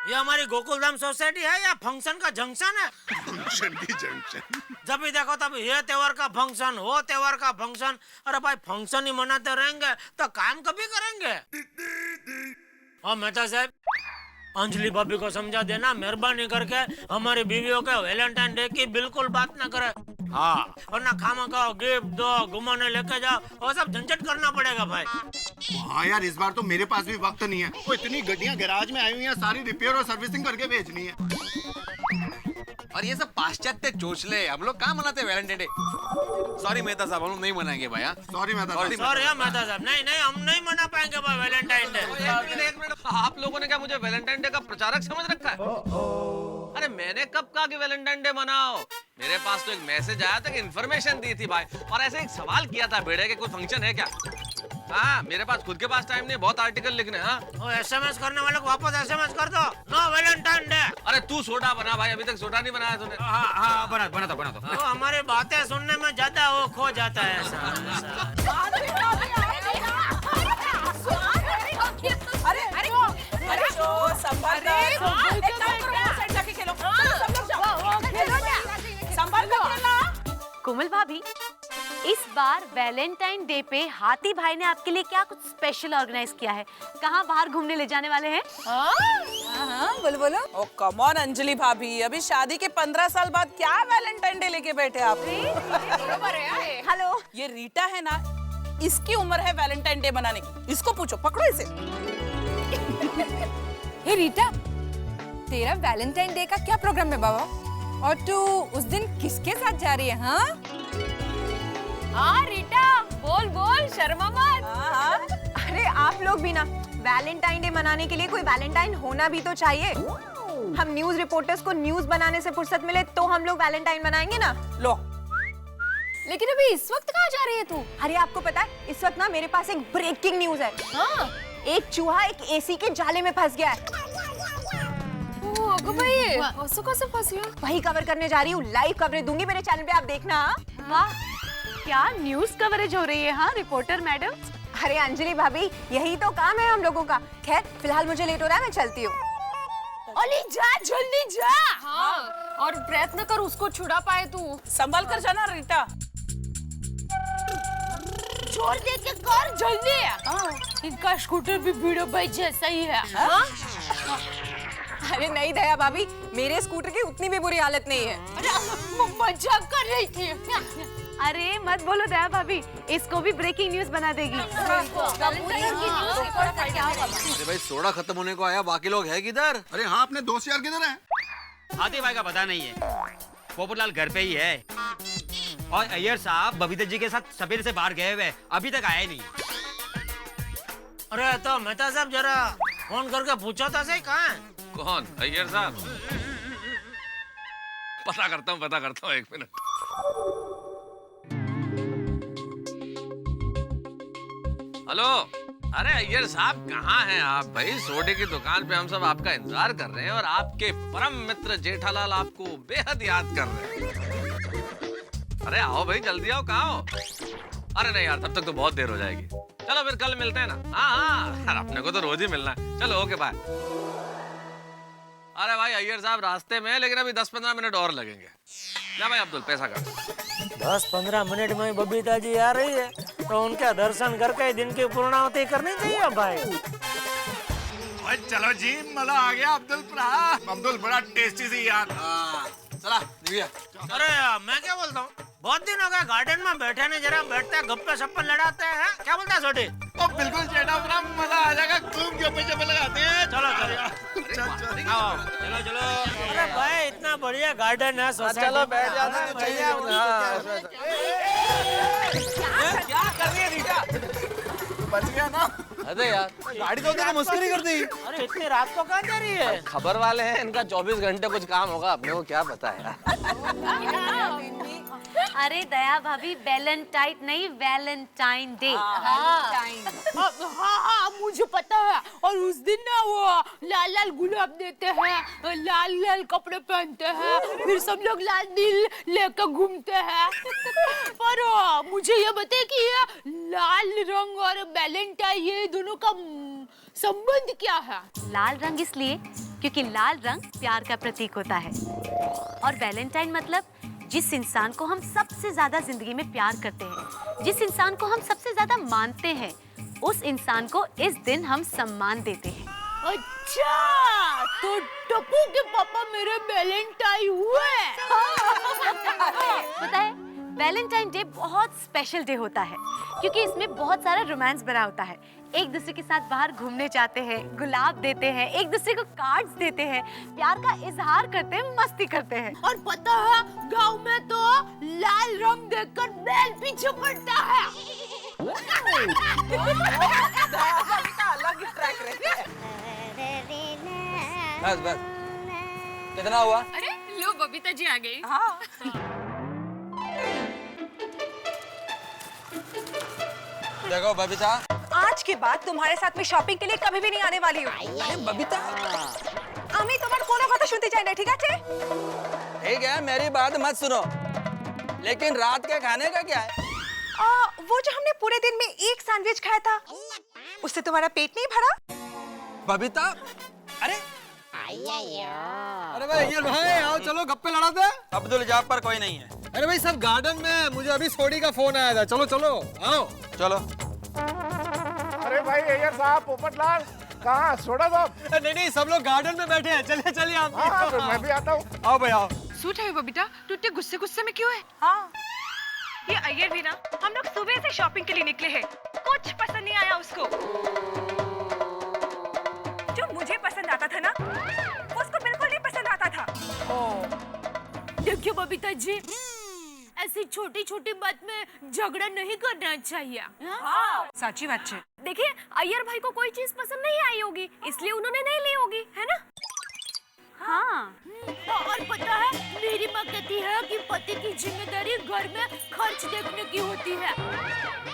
S3: ये हमारी गोकुलधाम सोसाइटी है या फंक्शन का जंक्शन है?
S6: फंक्शन की जंक्शन।
S3: जब भी देखो तब ये त्योहार का फंक्शन, वो त्योहार का फंक्शन। अरे भाई, फंक्शन ही मनाते रहेंगे तो काम कभी करेंगे? और मेहता साहब, अंजलि भाभी को समझा देना, मेहरबानी करके हमारी बीवियों के वैलेंटाइन डे की बिल्कुल बात ना करे। हाँ, वरना खामा खाओ, गिफ्ट दो, घुमाने लेके जाओ, वो सब झंझट करना पड़ेगा भाई।
S6: हाँ यार, इस बार तो मेरे पास भी वक्त नहीं है। वो इतनी गाड़ियाँ गैराज में आई हुई हैं, सारी रिपेयर और सर्विसिंग करके भेजनी है।
S2: और ये सब पाश्चात्य चोचले, हम लोग कहाँ मनाते वैलेंटाइन डे? सॉरी मेहता साहब, हम लोग नहीं मनाएंगे भाई।
S6: सॉरी मेहता साहब।
S3: सॉरी मेहता साहब, नहीं नहीं, हम नहीं मना पाएंगे भाई वैलेंटाइन डे।
S4: एक मिनट, आप लोगों ने क्या मुझे वैलेंटाइन डे का प्रचारक समझ रखा है? अरे मैंने कब कहा कि वैलेंटाइन डे मनाओ? मेरे पास तो एक मैसेज आया था कि इन्फॉर्मेशन दी थी भाई, और ऐसे एक सवाल किया था बेड़े के कोई फंक्शन है क्या? हाँ, मेरे पास खुद के पास टाइम नहीं, बहुत आर्टिकल लिखने। हाँ,
S3: वो एसएमएस करने वाले को वापस एसएमएस कर दो, नो वैलेंटाइन डे।
S4: अरे तू सोडा बना भाई, अभी तक सोडा नहीं बनाया तूने।
S3: हाँ, बना दो। तो हमारी बातें सुनने में ज्यादा वो खो जाता है ऐसा।
S9: कोमल भाभी, इस बार वैलेंटाइन डे पे हाथी भाई ने आपके लिए क्या कुछ स्पेशल ऑर्गेनाइज किया है? कहाँ बाहर घूमने ले जाने वाले हैं?
S13: हाँ, बोलो। ओ कम ऑन अंजलि भाभी, अभी शादी के 15 साल बाद क्या वैलेंटाइन डे लेके बैठे आप?
S9: हेलो,
S13: ये रीटा है ना, इसकी उम्र है वैलेंटाइन डे मनाने की। इसको पूछो, पकड़ो इसे।
S10: हे रीटा, तेरा वैलेंटाइन डे का क्या प्रोग्राम है बाबा? और तू उस दिन किसके साथ जा रही है? हाँ रीटा, बोल, शर्मा मत।
S7: अरे आप लोग भी ना, वैलेंटाइन डे मनाने के लिए कोई वैलेंटाइन होना भी तो चाहिए। हम न्यूज रिपोर्टर्स को न्यूज बनाने से फुर्सत मिले तो हम लोग वैलेंटाइन मनाएंगे ना।
S13: लो,
S7: लेकिन अभी इस वक्त कहाँ जा रही है तू? अरे आपको पता है, इस वक्त ना मेरे पास एक ब्रेकिंग न्यूज है। हाँ? एक चूहा एक एसी के जाले में फंस गया है।
S10: कैसे फंस गया?
S7: वही कवर करने जा रही हूँ, लाइव कवरेज दूंगी मेरे चैनल पे, आप देखना।
S9: वाह, क्या न्यूज कवरेज हो रही है। हाँ रिपोर्टर मैडम।
S7: अरे अंजलि भाभी, यही तो काम है हम लोगों का। खैर फिलहाल मुझे लेट हो रहा है, मैं चलती हूँ।
S5: अली जा, जल्दी जा।
S10: हाँ, और प्रयत्न कर उसको छुड़ा पाए तू।
S13: संभल कर जाना रीटा।
S5: छोड़ दे के कर जल्दी। इनका स्कूटर भी वीडियो भाई जैसा ही है।
S7: अरे नहीं दया भाभी, मेरे स्कूटर की उतनी भी बुरी हालत नहीं है।
S5: अरे मजाक कर रही थी।
S9: अरे मत बोलो दया भाभी, इसको भी ब्रेकिंग न्यूज बना देगी।
S2: अरे भाई, सोडा खत्म होने को आया, बाकी लोग है किधर?
S6: अरे हाँ, अपने दोस्त यार किधर हैं?
S11: हाथी भाई का पता नहीं है, पोपटलाल घर पे ही है, और अय्यर साहब बबीता जी के साथ सवेरे से बाहर गए हुए, अभी तक आए नहीं।
S3: अरे तो मेहता साहब जरा फोन करके पूछो तो सही, कहाँ है?
S4: कौन? अय्यर साहब? पता करता हूँ, एक मिनट। हेलो, अरे अय्यर साहब कहाँ हैं आप भाई? सोडे की दुकान पे हम सब आपका इंतजार कर रहे हैं, और आपके परम मित्र जेठालाल आपको बेहद याद कर रहे हैं। अरे आओ भाई, जल्दी आओ, कहाँ हो? अरे नहीं यार, तब तक तो बहुत देर हो जाएगी। चलो फिर कल मिलते हैं ना। हाँ, अपने को तो रोज ही मिलना है। चलो ओके, बाय। अरे भाई अय्यर साहब रास्ते में, लेकिन अभी 10-15 मिनट और लगेंगे। जा भाई अब्दुल, पैसा कर।
S3: 10-15 मिनट में बबीता जी आ रही है, तो उनका दर्शन करके दिन की पूर्णाहुति करनी चाहिए भाई।
S6: चलो जी, मजा आ गया। अब्दुल बड़ा टेस्टी सी यार।
S2: चला दिव्या।
S3: अरे मैं क्या बोलता हूँ, बहुत दिन हो गए गार्डन में बैठे नहीं, जरा बैठते हैं, गप्पे सप्पे लड़ाते हैं। क्या बोलता है छोटी?
S6: बिल्कुल जेठा, बड़ा मजा आ जाएगा। खूब गप्पे लगाते हैं।
S3: चलो अरे भाई, इतना बढ़िया गार्डन है सोसाइटी।
S4: चलो बैठ जाना चाहिए।
S13: क्या कर रही है रीटा?
S6: बच गया ना?
S4: अरे यार,
S12: गाड़ी तो उन्होंने मस्करी कर दी।
S3: अरे इतनी रात को कहाँ जा रही है?
S4: खबर वाले हैं, इनका 24 घंटे कुछ काम होगा, अपने को क्या पता है।
S9: अरे दया भाभी, वैलेंटाइन नहीं, वैलेंटाइन डे।
S5: हाँ, मुझे पता है। और उस दिन ना वो लाल लाल गुलाब देते हैं, लाल लाल कपड़े पहनते हैं, फिर सब लोग लाल दिल लेकर घूमते हैं। पर मुझे ये बताइए कि ये लाल रंग और वैलेंटाइन, ये दोनों का संबंध क्या है?
S9: लाल रंग इसलिए क्योंकि लाल रंग प्यार का प्रतीक होता है, और वैलेंटाइन मतलब जिस इंसान को हम सबसे ज्यादा जिंदगी में प्यार करते हैं, जिस इंसान को हम सबसे ज्यादा मानते हैं, उस इंसान को इस दिन हम सम्मान देते हैं।
S5: अच्छा, तो टप्पू के पापा मेरे वैलेंटाइन हुए।
S9: पता है, वैलेंटाइन डे बहुत स्पेशल डे होता है क्योंकि इसमें बहुत सारा रोमांस भरा होता है। एक दूसरे के साथ बाहर घूमने जाते हैं, गुलाब देते हैं, एक दूसरे को कार्ड्स देते हैं, प्यार का इजहार करते हैं, मस्ती करते हैं।
S5: और पता है गांव में तो लाल रंग देखकर बैल पीछे पड़ता है।
S13: अलग ट्रैक रहते हैं।
S11: बस बस, कितना हुआ?
S5: अरे लो, बबीता जी आ गई।
S13: हाँ।
S11: देखो बबीता,
S10: आज के बाद तुम्हारे साथ में शॉपिंग के लिए कभी भी नहीं आने वाली हूँ।
S11: अरे बबीता,
S10: আমি তোমার কোনো কথা শুনতে চাই না, ঠিক আছে?
S11: ठीक है, मेरी बात मत सुनो, लेकिन रात के खाने का क्या है?
S10: वो जो हमने पूरे दिन में एक सैंडविच खाया था, उससे तुम्हारा पेट नहीं भरा?
S11: बबीता, अरे
S12: अरे भाई अय्यर भाई, आओ चलो गप्पे लड़ाते।
S11: अब्दुल जाफर कोई नहीं है।
S12: अरे भाई सब गार्डन में, मुझे अभी सोडी का फोन आया था। चलो चलो आओ।
S11: चलो।
S6: अरे भाई अय्यर साहब, पोपटलाल कहाँ? सोडा साहब।
S12: नहीं नहीं, सब लोग गार्डन में बैठे हैं। चलिए चलिए आप।
S6: हाँ, तो मैं भी आता हूँ।
S12: आओ भाई आओ।
S10: सूट है बबीता, तू इतने गुस्से गुस्से में क्यों है? हाँ, ये अय्यर भी ना, हम लोग सुबह से शॉपिंग के लिए निकले हैं, कुछ पसंद नहीं आया उसको। जो मुझे पसंद आता था ना, उसको बिल्कुल नहीं पसंद आता था।
S5: देखिए बबीता जी, ऐसी छोटी छोटी बात में झगड़ा नहीं करना चाहिए।
S10: हाँ, सच्ची बात है।
S5: देखिए, अय्यर भाई को कोई चीज पसंद नहीं आई होगी, इसलिए उन्होंने नहीं ली होगी, है ना? हाँ। और पता है, मेरी माँ कहती है कि पति की जिम्मेदारी घर में खर्च देखने की होती है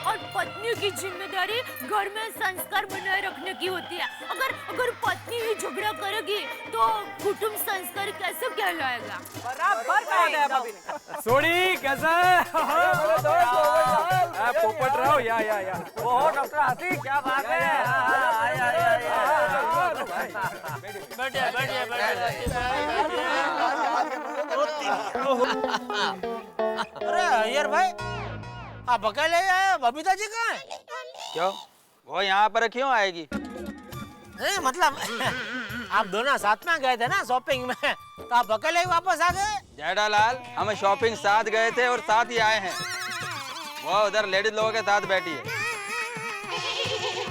S5: और पत्नी की जिम्मेदारी घर में संस्कार बनाए रखने की होती है। अगर पत्नी ही झगड़ा करेगी तो कुटुंब संस्कार कैसे कहलाएगा?
S13: बराबर कहा गया भाभी ने।
S12: सोडी कैसा है?
S6: पोपट रहो या।
S3: ओह डॉक्टर हाथी, क्या बात है? बैठिए बैठिए बैठिए। अरे अय्यर भाई, आप अकेले आए, बबीता जी कहाँ है?
S11: क्यों? वो यहाँ पर क्यों आएगी?
S3: मतलब आप दोनों साथ में गए थे ना शॉपिंग में, तो आप अकेले ही वापस आ गए?
S11: जेठालाल, हम शॉपिंग साथ गए थे और साथ ही आए हैं। वो उधर लेडीज लोगों के साथ बैठी है।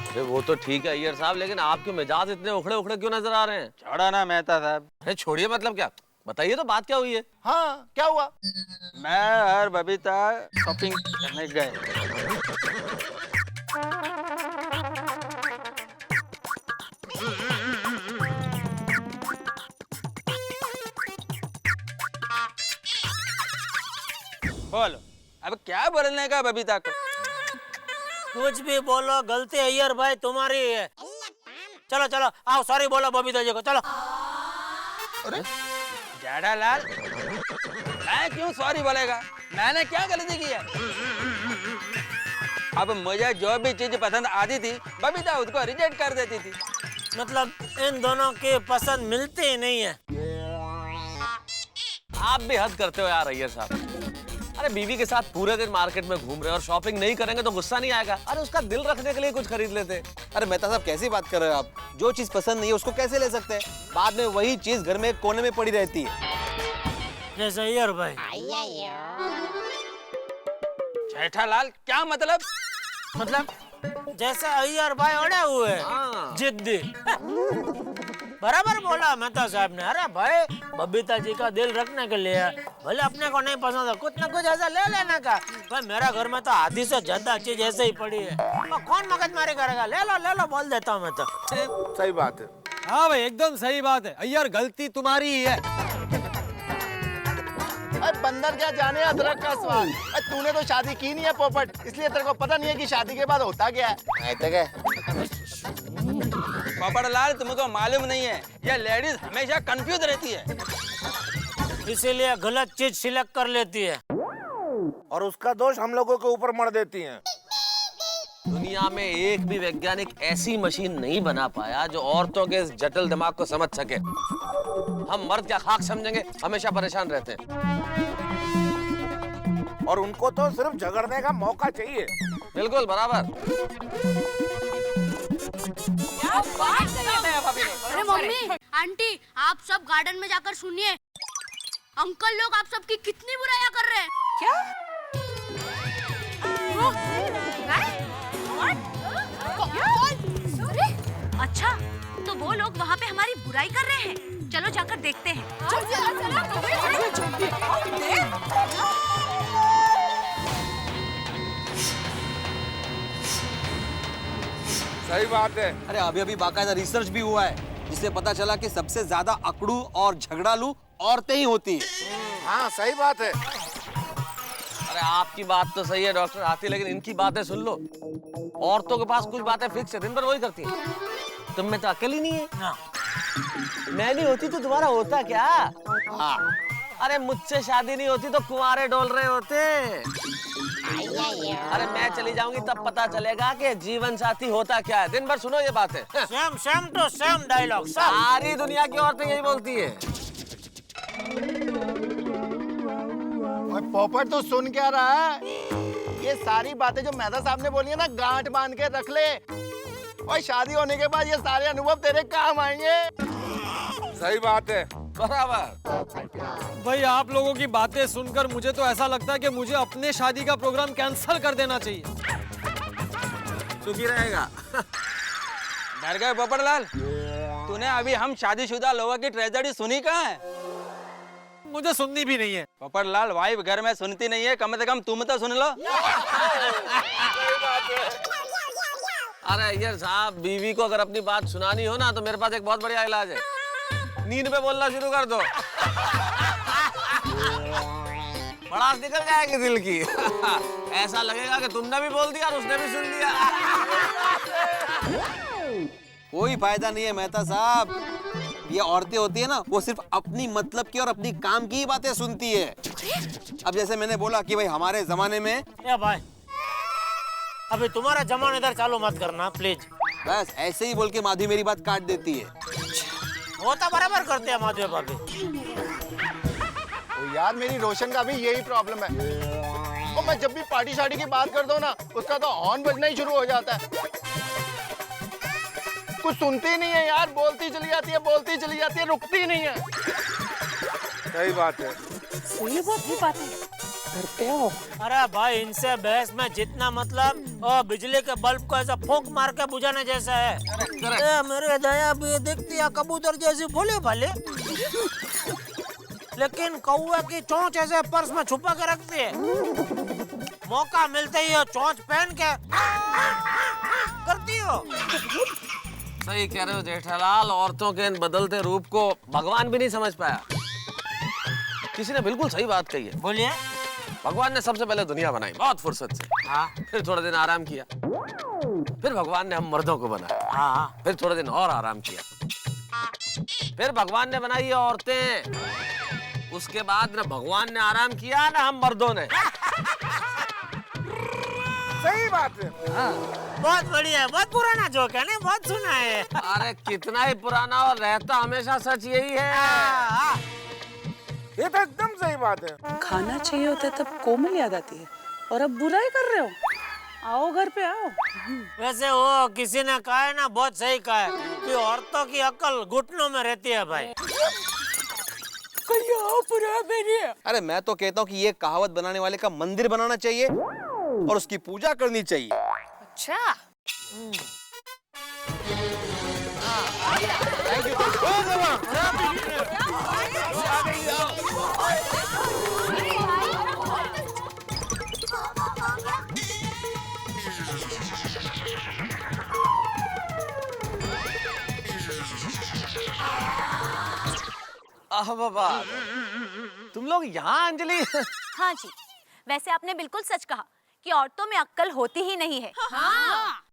S4: अरे वो तो ठीक है अय्यर साहब, लेकिन आपके मिजाज इतने उखड़े उखड़े क्यों नजर आ रहे हैं?
S11: छोड़ा ना मेहता साहब।
S4: अरे छोड़िए, मतलब क्या? बताइए तो, बात क्या हुई है?
S6: हाँ, क्या हुआ?
S11: मैं और बबीता शॉपिंग करने गए। बोलो, अब क्या बोलने का बबीता को?
S3: कुछ भी बोलो, गलती अय्यर भाई तुम्हारी है। चलो चलो आओ, सॉरी बोलो बबीता जी को, चलो।
S11: अरे जेठालाल, मैं क्यों सॉरी बोलेगा? मैंने क्या गलती की है? अब मुझे जो भी चीज पसंद आती थी, बबीता उसको रिजेक्ट कर देती थी।
S3: मतलब इन दोनों के पसंद मिलते ही नहीं है।
S4: आप भी हद करते हो यार अय्यर साहब। अरे बीवी के साथ पूरे दिन मार्केट में घूम रहे हैं और शॉपिंग नहीं करेंगे तो गुस्सा नहीं आएगा? अरे उसका दिल रखने के लिए कुछ खरीद लेते।
S2: अरे मेहता साहब, कैसी बात कर रहे हो आप? जो चीज पसंद नहीं है उसको कैसे ले सकते हैं? बाद में वही चीज घर में एक कोने में पड़ी रहती है।
S3: जैसे अय्यर भाई।
S11: जेठालाल, क्या मतलब?
S3: मतलब जैसे अय्यर भाई अड़े हुए जिद्दी। बराबर बोला मेहता साहब ने। अरे भाई, बबीता जी का दिल रखने के लिए भले अपने को नहीं पसंद है, कुछ ना कुछ ऐसा ले लेने का। भाई मेरा घर में तो आधी से ज्यादा चीज ऐसे ही पड़ी है, और कौन मगजमारी करेगा? ले लो बोल देता हूँ मैं तो।
S6: सही बात है।
S12: हाँ भाई, एकदम सही बात है अय्यर, गलती तुम्हारी ही है।
S6: अरे बंदर क्या जाने अदरक का स्वाद। अरे तूने तो शादी की नहीं है पोपट, इसलिए तेरे को पता नहीं है कि शादी के बाद होता क्या है।
S11: पोपटलाल, तुमको मालूम नहीं है, ये लेडीज हमेशा कंफ्यूज रहती है,
S3: इसीलिए गलत चीज सिलेक्ट कर लेती है
S6: और उसका दोष हम लोगों के ऊपर मढ़ देती हैं।
S4: दुनिया में एक भी वैज्ञानिक ऐसी मशीन नहीं बना पाया जो औरतों के इस जटिल दिमाग को समझ सके। हम मर्द क्या खाक समझेंगे, हमेशा परेशान रहते हैं।
S6: और उनको तो सिर्फ झगड़ने का मौका चाहिए।
S4: बिल्कुल बराबर।
S5: अरे मम्मी, आंटी, आप सब गार्डन में जाकर सुनिए। अंकल लोग आप सबकी कितनी बुराइयां कर रहे हैं।
S9: क्या? अच्छा, तो वो लोग वहाँ पे हमारी बुराई कर रहे हैं। चलो जाकर देखते हैं।
S6: सही बात है।
S2: अरे अभी अभी बाकायदा रिसर्च भी हुआ है जिससे पता चला कि सबसे ज्यादा अकड़ू और झगड़ालू औरतें ही होती हैं।
S6: हाँ सही बात है।
S4: अरे आपकी बात तो सही है डॉक्टर हाथी, लेकिन इनकी बातें सुन लो। औरतों के पास कुछ बातें फिक्स है, दिन भर वही करती हैं। तुम में तो अकल ही नहीं है। मैं नहीं होती तो तुम्हारा होता क्या? हाँ। अरे मुझसे शादी नहीं होती तो कुंवारे डोल रहे होते। अरे मैं चली जाऊंगी तब पता चलेगा कि जीवन साथी होता क्या है। दिन भर सुनो ये बातें।
S3: Same to same dialogue.
S4: सारी दुनिया की औरतें यही बोलती है।
S6: पोपट तो सुन क्या रहा है? ये सारी बातें जो मेहता साहब ने बोली है ना, गांठ बांध के रख ले। और शादी होने के बाद ये सारे अनुभव तेरे काम आएंगे।
S12: सही बात है।
S4: बराबर।
S12: भाई आप लोगों की बातें सुनकर मुझे तो ऐसा लगता है कि मुझे अपने शादी का प्रोग्राम कैंसिल कर देना चाहिए।
S11: सुखी रहेगा। डर गए पोपटलाल? तूने अभी हम शादीशुदा लोगों की ट्रेजेडी सुनी कहाँ है?
S12: मुझे सुननी भी नहीं है।
S11: पोपटलाल, वाइफ घर में सुनती नहीं है, कम से कम तुम तो सुन लो।
S4: अरे यार साहब, बीवी को अगर अपनी बात सुनानी हो ना तो मेरे पास एक बहुत बढ़िया इलाज है। नींद में बोलना शुरू कर दो। भड़ास निकल जाएगी दिल की। ऐसा लगेगा कि तुमने भी बोल दिया और उसने भी सुन लिया।
S2: कोई फायदा नहीं है मेहता साहब। ये औरतें होती है ना, वो सिर्फ अपनी मतलब की और अपनी काम की ही बातें सुनती है। अब जैसे मैंने बोला कि भाई हमारे जमाने में।
S3: या भाई, अभी तुम्हारा जमाना इधर चालू मत करना प्लीज।
S2: बस ऐसे ही बोल के माधवी मेरी बात काट देती है।
S3: वो तो बराबर करते हैं माधवी भाभी।
S6: तो यार मेरी रोशन का भी यही प्रॉब्लम है। और मैं जब भी पार्टी शार्टी की बात करता हूँ ना, उसका तो हॉर्न बजना ही शुरू हो जाता है। कुछ सुनती नहीं है यार, बोलती चली जाती है, बोलती चली जाती है, रुकती नहीं है।
S12: सही बात है।
S13: सही बात है। घर पे आओ।
S3: अरे भाई, इनसे बहस में जितना मतलब बिजली के बल्ब को ऐसा फूंक मार के बुझाने जैसा है। मेरे दया भी दिखती है कबूतर जैसी भोले भाले, लेकिन कौवा की चोंच ऐसे पर्स में छुपा के रखती है। मौका मिलते ही चोंच पहन के करती हो।
S4: सही कह रहे हो जेठालाल, औरतों के इन बदलते रूप को भगवान भी नहीं समझ पाया। किसी ने बिल्कुल सही बात कही है।
S3: बोलिए।
S4: भगवान ने सबसे पहले दुनिया बनाई बहुत फुर्सत से।
S3: हाँ।
S4: फिर थोड़ा दिन आराम किया। फिर भगवान ने हम मर्दों को बनाया।
S3: हाँ।
S4: फिर थोड़े दिन और आराम किया। फिर भगवान ने बनाई औरतें। उसके बाद न भगवान ने आराम किया ना हम मर्दों ने।
S6: सही बात है।
S3: बहुत बढ़िया है, बहुत पुराना जोक है ना, बहुत सुना है।
S4: अरे कितना ही पुराना और रहता हमेशा सच यही है।
S6: ये तो एकदम सही बात है।
S13: खाना चाहिए होता है तब कोमल याद आती है, और अब बुराई कर रहे हो। आओ घर पे आओ।
S3: वैसे वो किसी ने कहा है ना, बहुत सही कहा है कि औरतों की अक्ल घुटनों में रहती है भाई।
S2: अरे मैं तो कहता हूँ कि ये कहावत बनाने वाले का मंदिर बनाना चाहिए और उसकी पूजा करनी चाहिए।
S9: अच्छा।
S4: बाबा, तुम लोग यहाँ अंजलि?
S7: हाँ जी, वैसे आपने बिल्कुल सच कहा कि औरतों में अक्ल होती ही नहीं है।
S5: हाँ।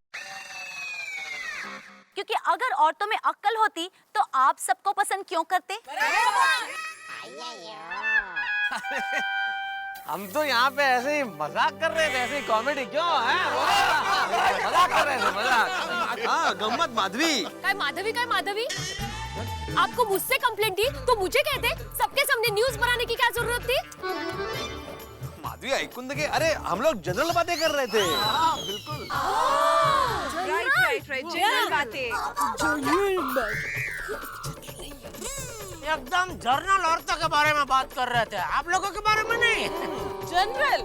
S7: क्योंकि अगर औरतों में अक्ल होती तो आप सबको पसंद क्यों करते?
S4: हम तो यहाँ पे ऐसे ही मजाक कर रहे थे, ऐसे ही कॉमेडी क्यों है? मजाक कर रहे थे, मजाक।
S2: हाँ, गम्मत माधवी।
S5: काय माधवी? आपको मुझसे कंप्लेंट थी तो मुझे कहते, सबके सामने न्यूज़ बनाने की क्या जरूरत थी?
S2: माधवी ऐकून दे, अरे हम लोग जनरल बातें कर रहे थे।
S6: बिल्कुल।
S7: राइट जनरल बातें।
S3: एकदम जर्नल औरतों के बारे में बात कर रहे थे, आप लोगों के बारे में नहीं।
S13: जनरल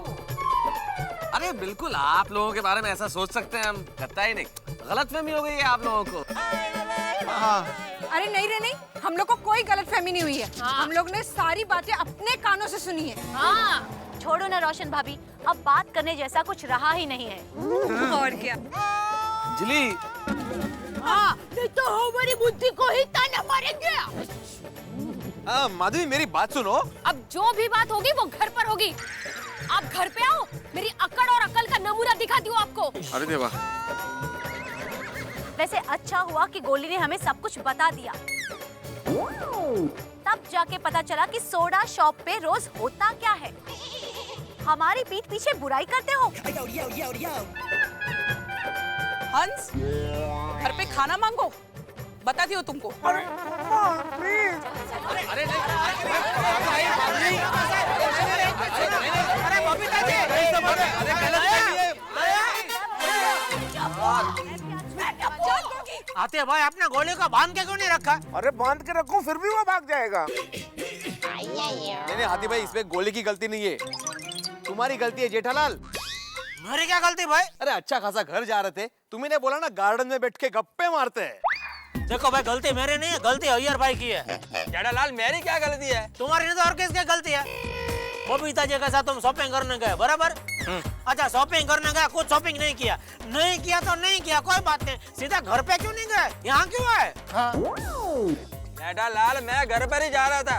S4: अरे बिल्कुल आप लोगों के बारे में ऐसा सोच सकते हैं, हम करता ही नहीं। गलतफहमी हो गई है आप लोगों को।
S10: अरे नहीं रे नहीं, हम लोग को कोई गलतफहमी नहीं हुई है। हम लोग ने सारी बातें अपने कानों से सुनी है।
S9: हाँ छोड़ो ना रोशन भाभी, अब बात करने जैसा कुछ रहा ही नहीं है।
S10: और क्या
S4: अंजलि,
S5: हाँ नहीं तो हमारी बुद्धि को ही ताना मारेंगे।
S2: माधवी मेरी बात सुनो।
S5: अब जो भी बात होगी वो घर पर होगी। आप घर पे आओ, मेरी अकड़ और अकल का नमूना दिखाती हूँ आपको।
S2: अरे देवा।
S9: वैसे अच्छा हुआ कि गोली ने हमें सब कुछ बता दिया। तब जाके पता चला कि सोडा शॉप पे रोज होता क्या है। हमारी पीठ पीछे बुराई करते हो।
S13: हंस, घर पे खाना मांगो, बताती हूँ तुमको।
S2: अरे
S3: आते भाई आपने गोली को बांध के क्यों नहीं रखा?
S6: अरे बांध के रखूं फिर भी वो भाग जाएगा।
S2: नहीं हाथी भाई, इसमें गोली की गलती नहीं है, तुम्हारी गलती है जेठालाल।
S3: मेरी क्या गलती भाई?
S2: अरे अच्छा खासा घर जा रहे थे, तुम्ही ने बोला ना गार्डन में बैठ के गप्पे मारते हैं।
S3: देखो भाई गलती मेरी नहीं है, गलती अय्यर भाई की है।
S11: जेठालाल मेरी क्या गलती है?
S3: तुम्हारी नहीं तो और किसकी गलती है? बबीता जी के साथ तुम शॉपिंग करने गए बराबर? अच्छा शॉपिंग करने गए, कुछ शॉपिंग नहीं किया तो नहीं किया, कोई बात नहीं। सीधा घर पे क्यों नहीं गए, यहाँ क्यों आए?
S11: जेठालाल मैं घर पर ही जा रहा था,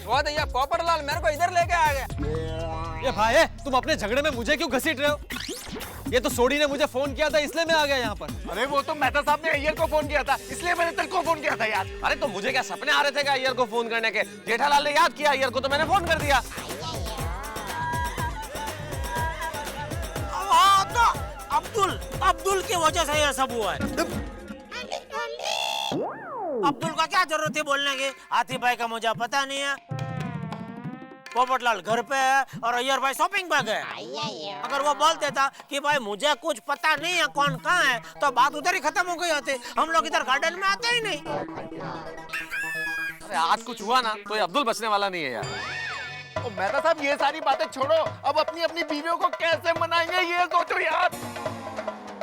S11: वो तो ये पोपटलाल मेरे को इधर लेके आ गया।
S12: ये भाई तुम अपने झगड़े में मुझे क्यों घसीट रहे हो? ये तो सोडी ने मुझे फोन किया था इसलिए मैं आ गया यहाँ पर।
S6: अरे वो तो मेहता साहब ने अय्यर को फोन किया था, इसलिए मैंने तेरे को फोन किया था यार।
S4: अरे तो मुझे क्या सपने आ रहे थे क्या अय्यर को फोन करने के? जेठालाल ने याद किया अय्यर को तो मैंने फोन कर दिया।
S3: तो अब्दुल की वजह से ये सब हुआ है। अब्दुल का क्या जरूरत है बोलने की? हाथी भाई का मुझे पता नहीं है, पोपटलाल घर पे है और अय्यर भाई शॉपिंग पे गए। अगर वो बोल देता कि भाई मुझे कुछ पता नहीं है कौन कहाँ है, तो बात उधर ही खत्म हो गई होती। हम लोग इधर गार्डन में आते ही नहीं।
S4: अरे आज कुछ हुआ ना तो ये अब्दुल बचने वाला नहीं है यार।
S6: तो मेहता साहब ये सारी बातें छोड़ो, अब अपनी अपनी बीवियों को कैसे मनाएंगे ये सोचो यार।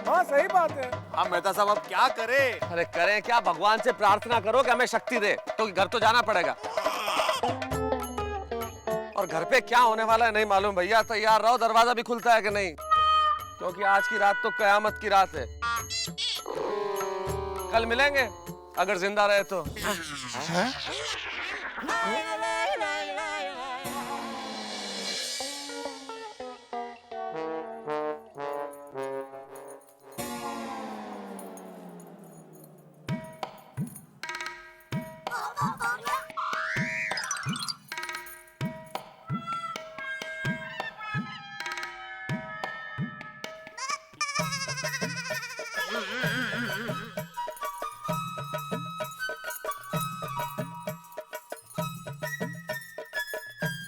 S6: हाँ सही बात है।
S2: हाँ मेहता साहब अब क्या करें?
S4: अरे करें क्या, भगवान से प्रार्थना करो कि हमें शक्ति दे, तो घर तो जाना पड़ेगा। और घर पे क्या होने वाला है नहीं मालूम भैया, तैयार रहो, दरवाजा भी खुलता है कि नहीं, क्योंकि आज की रात तो कयामत की रात है। कल मिलेंगे अगर जिंदा रहे तो।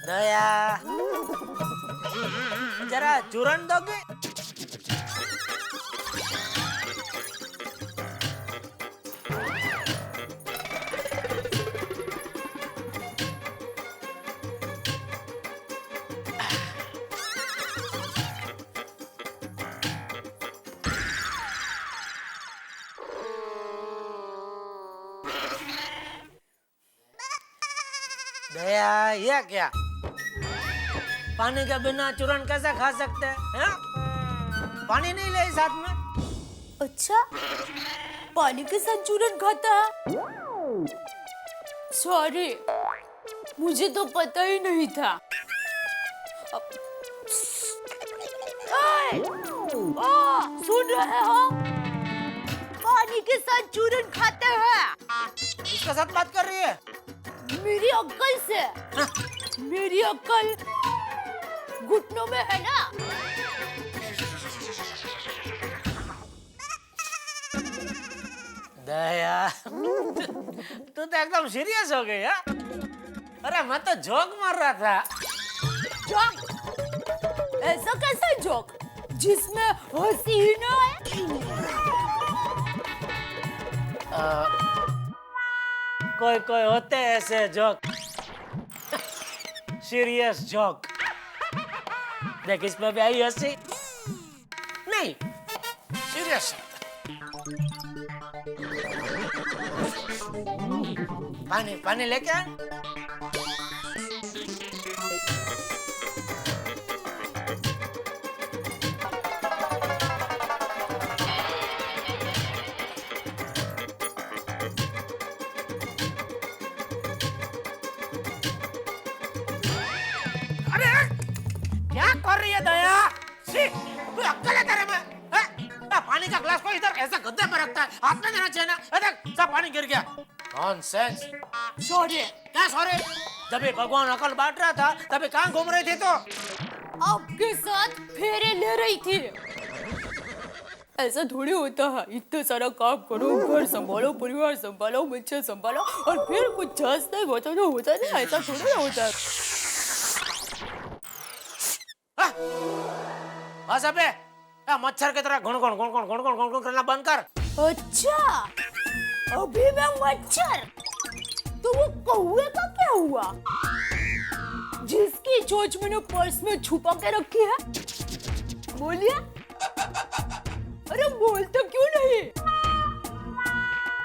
S3: दया जरा चूरन दोगे? दया ये क्या, पानी के बिना चूरन कैसे खा सकते हैं? पानी नहीं ले साथ में?
S5: अच्छा पानी के साथ चूरन खाता है? सॉरी मुझे तो पता ही नहीं था। सुन रहे हो, पानी के साथ चूरन खाते हैं।
S3: किसके साथ बात कर रही है?
S5: मेरी अक्ल से। मेरी अक्ल घुटनों में है ना।
S3: दया तू तो एकदम सीरियस हो गई है। अरे मैं तो जोक मार रहा था।
S5: जोक? ऐसा कैसा जोक जिसमें हंसी ही ना है?
S3: कोई कोई होते हैं ऐसे जोक, सीरियस जोक। देख इसमें भी आई हंसी नहीं, सीरियस। पानी पानी लेके आ। क्या कर रही है दया? सी, कोई अक्ल है तेरे में? पानी का ग्लास को इधर ऐसा गद्दे पर रखता है, हाथ में देना चाहिए ना। देख सब पानी गिर गया। नॉनसेंस। सॉरी। क्या सॉरी? जब भगवान अकल बांट रहा था तभी कहाँ घूम रही थी? तो
S5: आपके साथ फेरे ले रही थी।
S9: ऐसा थोड़ी होता है, इतना सारा काम करो, घर संभालो, परिवार संभालो, बच्चे संभालो और फिर कुछ जस नहीं होता जो होता नहीं, ऐसा थोड़ी ना होता है।
S3: बस अबे, मच्छर की तरह घुन घुन घुन घुन घुन घुन घुन करना बंद कर।
S5: अच्छा, अभी मैं मच्छर, तो वो कौवे का क्या हुआ जिसकी चोंच मैंने पर्स में छुपा के रखी है? बोलिए। अरे बोलते क्यों नहीं?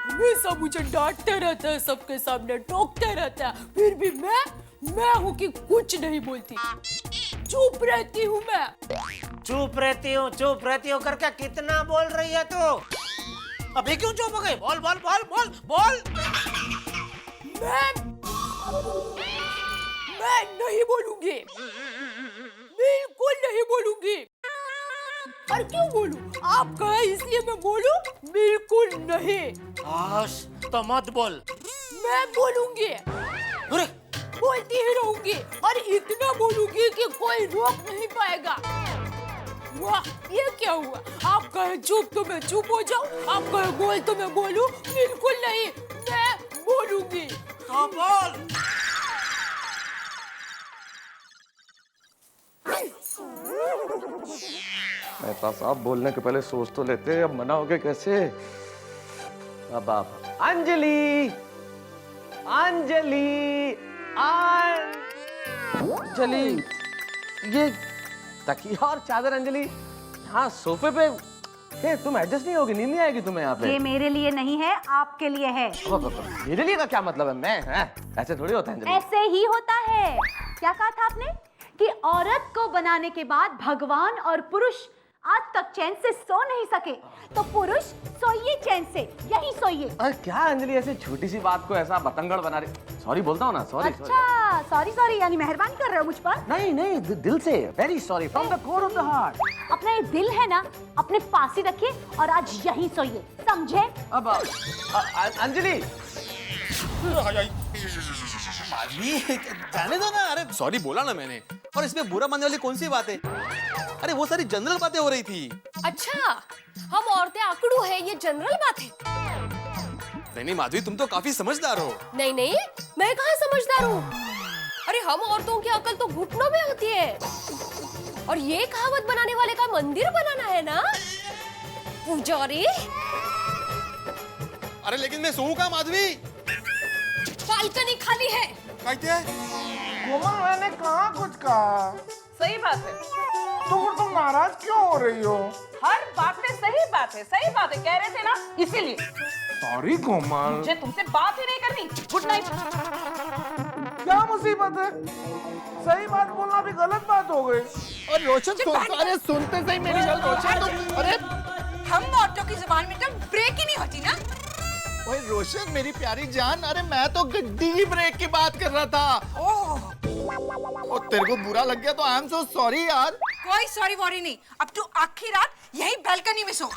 S5: हमेशा मुझे डांटते रहते हैं, सबके सामने टोकते रहते हैं, फिर भी मैं हूँ कि कुछ नहीं बोलती, चुप रहती हूँ मैं।
S3: चुप रहती हूँ करके कितना बोल रही है तू? अभी क्यों चुप हो गई? बोल बोल बोल बोल बोल।
S9: मैं नहीं बोलूंगी, बिल्कुल नहीं बोलूंगी। और क्यों बोलूं? आप कहे इसलिए मैं बोलूं? बिल्कुल नहीं।
S3: तो मत बोल।
S9: मैं बोलूंगी।
S3: अरे
S9: बोलती ही रहूंगी और इतना बोलूंगी कि कोई रोक नहीं पाएगा। वाह, ये क्या हुआ? आप कहे चुप तो मैं चुप हो जाऊं, आप कहे बोल तो मैं बोलूं? बिल्कुल नहीं, मैं बोलूंगी।
S3: तो बोल।
S4: मेहता साहब बोलने के पहले सोच तो लेते, अब मनाओगे कैसे? अब आप अंजलि, अंजलि, अंजलि, ये तकिया और चादर अंजलि हाँ सोफे पे है, तुम एडजस्ट नहीं होगी, नींद नहीं आएगी तुम्हें यहाँ पे?
S14: ये मेरे लिए नहीं है, आपके लिए है।
S4: मेरे लिए का क्या मतलब है? मैं ऐसे थोड़ी होता है अंजलि।
S14: ऐसे ही होता है। क्या कहा था आपने कि औरत को बनाने के बाद भगवान और पुरुष आज तक चैन से सो नहीं सके, तो पुरुष सोइए चैन से, यही सोइए।
S4: अरे क्या अंजलि ऐसे छोटी सी बात को ऐसा बतंगड़ बना रही? सॉरी बोलता हूँ ना, सॉरी।
S14: अच्छा, सॉरी सॉरी यानी मेहरबानी कर रहे हो मुझ पर?
S4: नहीं नहीं, दिल से very sorry, from the core of the heart.
S14: अपना ये दिल है ना, अपने पास ही रखिए और आज यहीं सोइए, समझे?
S4: अब अंजलि
S2: जाने दो ना। अरे सॉरी बोला ना मैंने, और इसमें बुरा मानने वाली कौन सी बात है? अरे वो सारी जनरल बातें हो रही थी।
S5: अच्छा, हम औरतें आकड़ू है, ये जनरल बात है?
S2: नहीं माधवी, तुम तो काफी समझदार हो।
S5: नहीं नहीं, मैं कहाँ समझदार हूँ? अरे हम औरतों की अकल तो घुटनों में होती है। और ये कहावत बनाने वाले का मंदिर बनाना है ना पुजारी?
S2: अरे लेकिन मैं सोऊं कहाँ माधवी?
S5: बालकनी खाली है।
S2: कहते हैं
S6: कोमल, मैंने कहाँ कुछ कहा?
S13: सही बात है।
S6: तुम नाराज क्यों हो रही हो?
S13: हर बात में सही बात है, सही बात है, कह रहे थे ना, इसीलिए।
S6: सॉरी कोमल,
S13: मुझे तुमसे बात ही नहीं करनी। Good night.
S6: क्या मुसीबत है? सही बात बोलना भी गलत बात हो गई। और रोशन अरे सुनते सही मेरी बात रोशन, तो अरे
S10: हम औरतों की जुबान में तो ब्रेक ही नहीं होती ना।
S6: ओए रोशन मेरी प्यारी जान, अरे मैं तो गड्डी की ब्रेक की बात कर रहा था। और तेरे को बुरा लग गया तो आई एम सो सॉरी यार।
S10: कोई सॉरी वॉरी नहीं, अब तू आखिरी रात यही बालकनी में सो।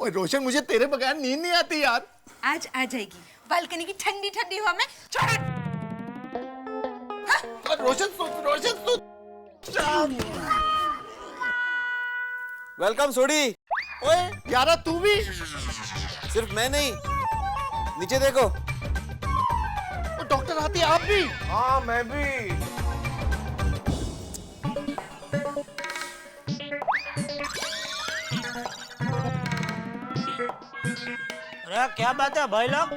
S6: ओए रोशन, मुझे तेरे बगैर नींद नहीं आती यार।
S10: आज आ जाएगी बालकनी की ठंडी ठंडी हवा में। छोड़।
S6: और रोशन सुन।
S2: वेलकम सोडी।
S6: ओए यारा, तू भी?
S2: सिर्फ मैं नहीं, नीचे देखो।
S6: डॉक्टर आती, आप भी? हाँ मैं भी।
S3: क्या बात है भाई लोग?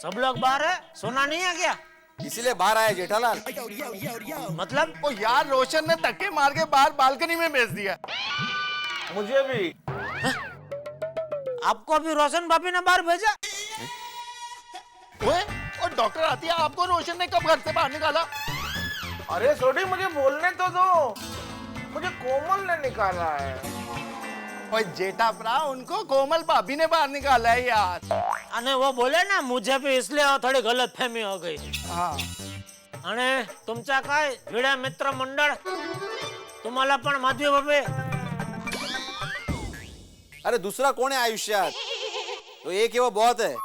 S3: सब लोग बाहर है, सोना नहीं है क्या?
S2: इसीलिए बाहर आए जेठालाल।
S3: मतलब?
S6: ओ यार, रोशन ने धक्के मार के बाहर बालकनी में भेज दिया।
S4: मुझे भी।
S3: आपको भी रोशन भाभी ने बाहर भेजा?
S6: ओए, और डॉक्टर आती है, आपको रोशन ने कब घर से बाहर निकाला?
S15: अरे सोडी, मुझे बोलने तो दो। मुझे कोमल ने निकाला है।
S6: ओए जेठा प्रा, उनको कोमल भाभी ने बाहर निकाला है यार।
S3: अने वो बोले ना, मुझे भी इसलिए थोड़ी गलतफहमी हो गई।
S6: हाँ।
S3: आणि तुमचा काय भिड्या मित्र मंडळ, तुम्हाला पण माधवी भाभी?
S2: अरे दूसरा कौन है आयुष्यात? तो एक ही वो बहुत है।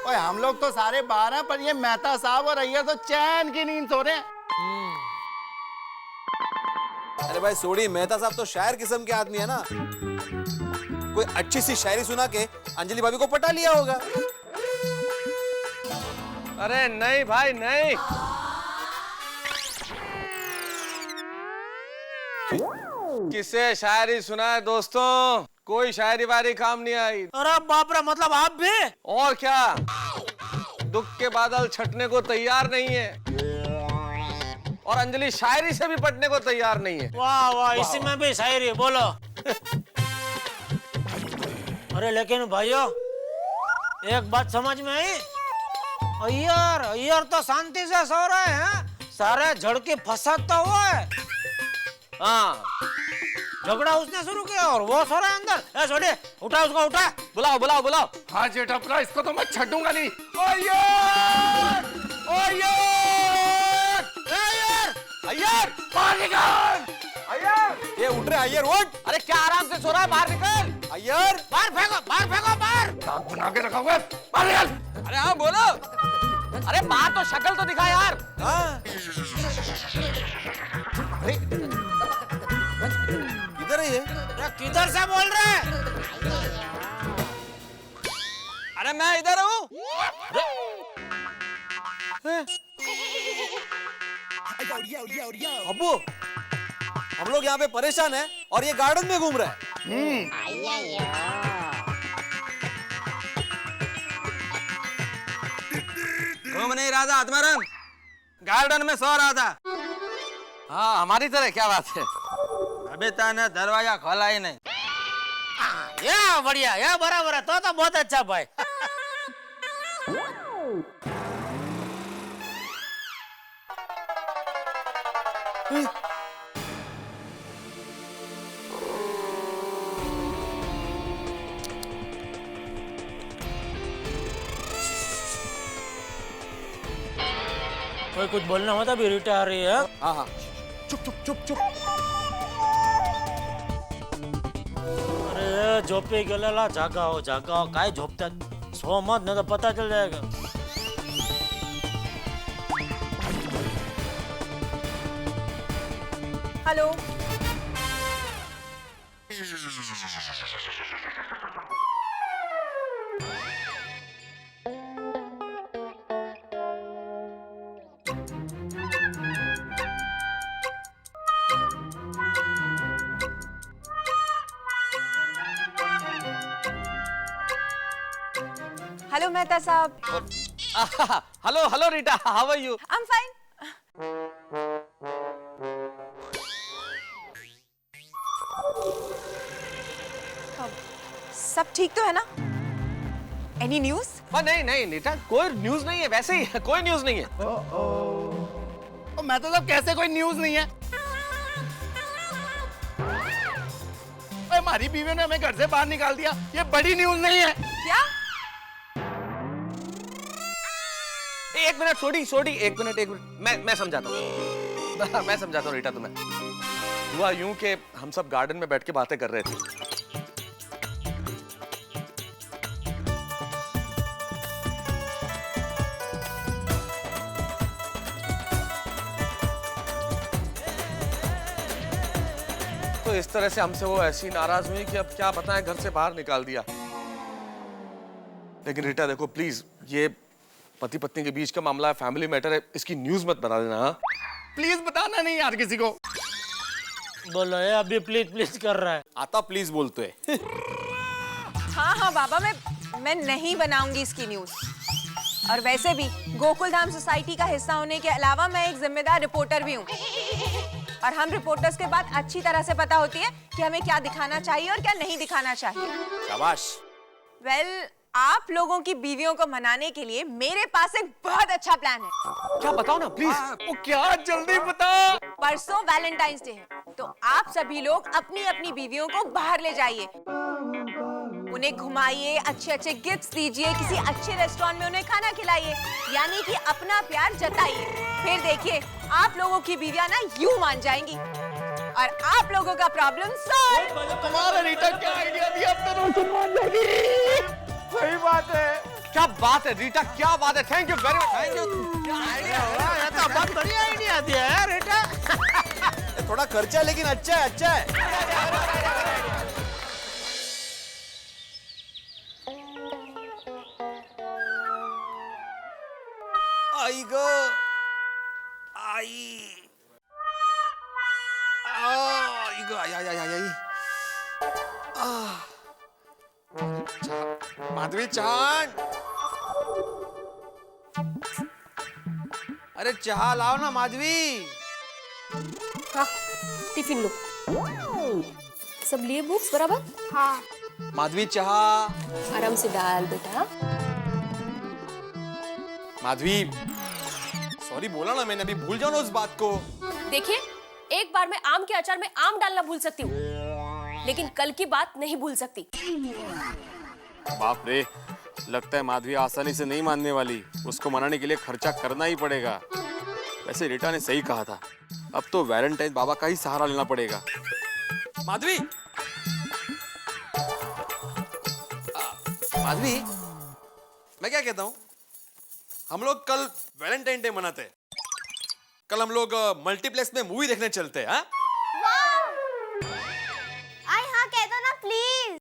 S6: ओए हम लोग तो सारे बाहर हैं, पर ये मेहता साहब और अय्यर तो चैन की नींद सो रहे हैं।
S2: अरे भाई सोडी, मेहता साहब तो शायर किस्म के आदमी है ना, कोई अच्छी सी शायरी सुना के अंजलि भाभी को पटा लिया होगा।
S4: अरे नहीं भाई नहीं। किसे शायरी सुनाए दोस्तों, कोई शायरी वारी काम नहीं आई।
S3: अरे बाप रे, मतलब आप भी?
S4: और क्या, दुख के बादल छटने को तैयार नहीं है, और अंजलि शायरी से भी पटने को तैयार नहीं है।
S3: वाह वाह, इसी में भी शायरी, बोलो। अरे लेकिन भाइयों, एक बात समझ में आई? अय्यर तो शांति से सो रहे हैं, सारे झड़के फंसाता हुआ है।
S4: हाँ,
S3: झगड़ा उसने शुरू किया और वो सो रहा है अंदर। छोड़े, उठा उसको, उठा।
S4: बुलाओ बुलाओ बुलाओ।
S6: हाँ जेठा प्रा, इसको तो मैं छूंगा नहीं।
S4: अय्यर बाहर निकल।
S2: ये उठ रहे अय्यर, उठ।
S4: अरे क्या आराम से सो रहा है, बाहर निकल।
S2: अय्यर
S3: बाहर फेंको, बाहर फेंको, बाहर।
S6: नाक बना के रखा हुआ है, बाहर निकल।
S4: अरे हाँ बोलो। अरे बाहर तो शक्ल तो दिखा यार।
S2: हाँ। इधर है ये।
S3: किधर से बोल रहे हैं?
S4: अरे मैं इधर हूँ।
S2: अब्बू, हम लोग यहाँ पे परेशान हैं और ये गार्डन में घूम रहा है।
S11: घूम नहीं रहा था आत्माराम, गार्डन में सो रहा था।
S4: हाँ हमारी तरह, क्या बात है।
S11: अभी तने दरवाजा खोला ही नहीं।
S3: ये बढ़िया, ये बराबर है, तो बहुत अच्छा भाई। कोई कुछ बोलना होता भी रीटा आ रही है।
S2: हाँ हाँ, चुप चुप चुप चुप।
S3: अरे झोपे गेलेला, जागा हो काय झोपतात, सो मत, नहीं तो पता चल जाएगा।
S7: हेलो। हेलो मेहता साहब।
S4: Hello hello Rita, how are you?
S7: I am fine. सब ठीक तो है ना? Any news?
S4: नहीं नहीं रीटा, कोई न्यूज नहीं है, वैसे ही कोई न्यूज नहीं है।
S6: ओ मैं तो सब कैसे कोई न्यूज नहीं है? हमारी बीवी ने हमें घर से बाहर निकाल दिया, ये बड़ी न्यूज नहीं है
S7: क्या?
S4: एक मिनट सोडी, एक मिनट, मैं समझाता हूँ। मैं समझाता हूँ रीटा तुम्हें। हुआ यूं कि हम सब गार्डन में बैठ के बातें कर रहे थे। तो इस तरह से हमसे वो ऐसी नाराज हुई कि अब क्या बताएं, घर से बाहर निकाल दिया। लेकिन रीटा देखो प्लीज, ये पति पत्नी के बीच का मामला है, फैमिली मैटर है, इसकी न्यूज मत बना देना। हाँ
S6: प्लीज बताना नहीं यार किसी को।
S3: बोलो ये अभी प्लीज प्लीज कर रहा है।
S2: आता प्लीज बोलतोय।
S7: हाँ हाँ बाबा, मैं नहीं बनाऊंगी इसकी न्यूज। और वैसे भी गोकुल धाम सोसाइटी का हिस्सा होने के अलावा मैं एक जिम्मेदार रिपोर्टर भी हूँ। और हम रिपोर्टर्स के बाद अच्छी तरह से पता होती है कि हमें क्या दिखाना चाहिए और क्या नहीं दिखाना चाहिए।
S2: शाबाश।
S7: वेल, आप लोगों की बीवियों को मनाने के लिए मेरे पास एक बहुत अच्छा प्लान है।
S12: क्या बताओ ना प्लीज।
S6: वो क्या, जल्दी बता।
S7: परसों वैलेंटाइंस डे है, तो आप सभी लोग अपनी अपनी बीवियों को बाहर ले जाइए, उन्हें घुमाइए, अच्छे अच्छे गिफ्ट्स दीजिए, किसी अच्छे रेस्टोरेंट में उन्हें खाना खिलाइए, यानी कि अपना प्यार जताइए। फिर देखिए आप लोगों की बीवियां ना यूं मान जाएंगी और आप लोगों का प्रॉब्लम सॉल्व।
S6: तुम्हारा रीटा क्या आइडिया दिया, अब तो तुम मान जाओगी। सही बात है।
S12: क्या बात है रीटा, क्या बात है। Thank you very much.
S3: Thank you. क्या आइडिया हुआ, ये तो बहुत बढ़िया आइडिया दिया है बेटा।
S2: थोड़ा खर्चा लेकिन अच्छा है, अच्छा है। आई गो आई आई गो आई आई आई आई माधवी चांद, अरे चाह लाओ ना माधवी।
S16: हाँ, टिफिन लो। सब लिए बुक्स बराबर? हाँ।
S2: माधवी चाह।
S16: आराम से डाल बेटा।
S2: माधवी, सॉरी बोला ना मैंने, अभी भूल जाओ ना उस बात को।
S16: देखिए, एक बार मैं आम के अचार में आम डालना भूल सकती हूँ, लेकिन कल की बात नहीं भूल सकती।
S2: बाप रे, लगता है माधवी आसानी से नहीं मानने वाली। उसको मनाने के लिए खर्चा करना ही पड़ेगा। वैसे रीटा ने सही कहा था, अब तो वैलेंटाइन बाबा का ही सहारा लेना पड़ेगा। माधवी, माधवी, मैं क्या कहता हूँ, हम लोग कल वैलेंटाइन डे मनाते हैं। कल हम लोग मल्टीप्लेक्स में मूवी देखने चलते हैं। हाँ?
S5: हाँ कह दो ना प्लीज।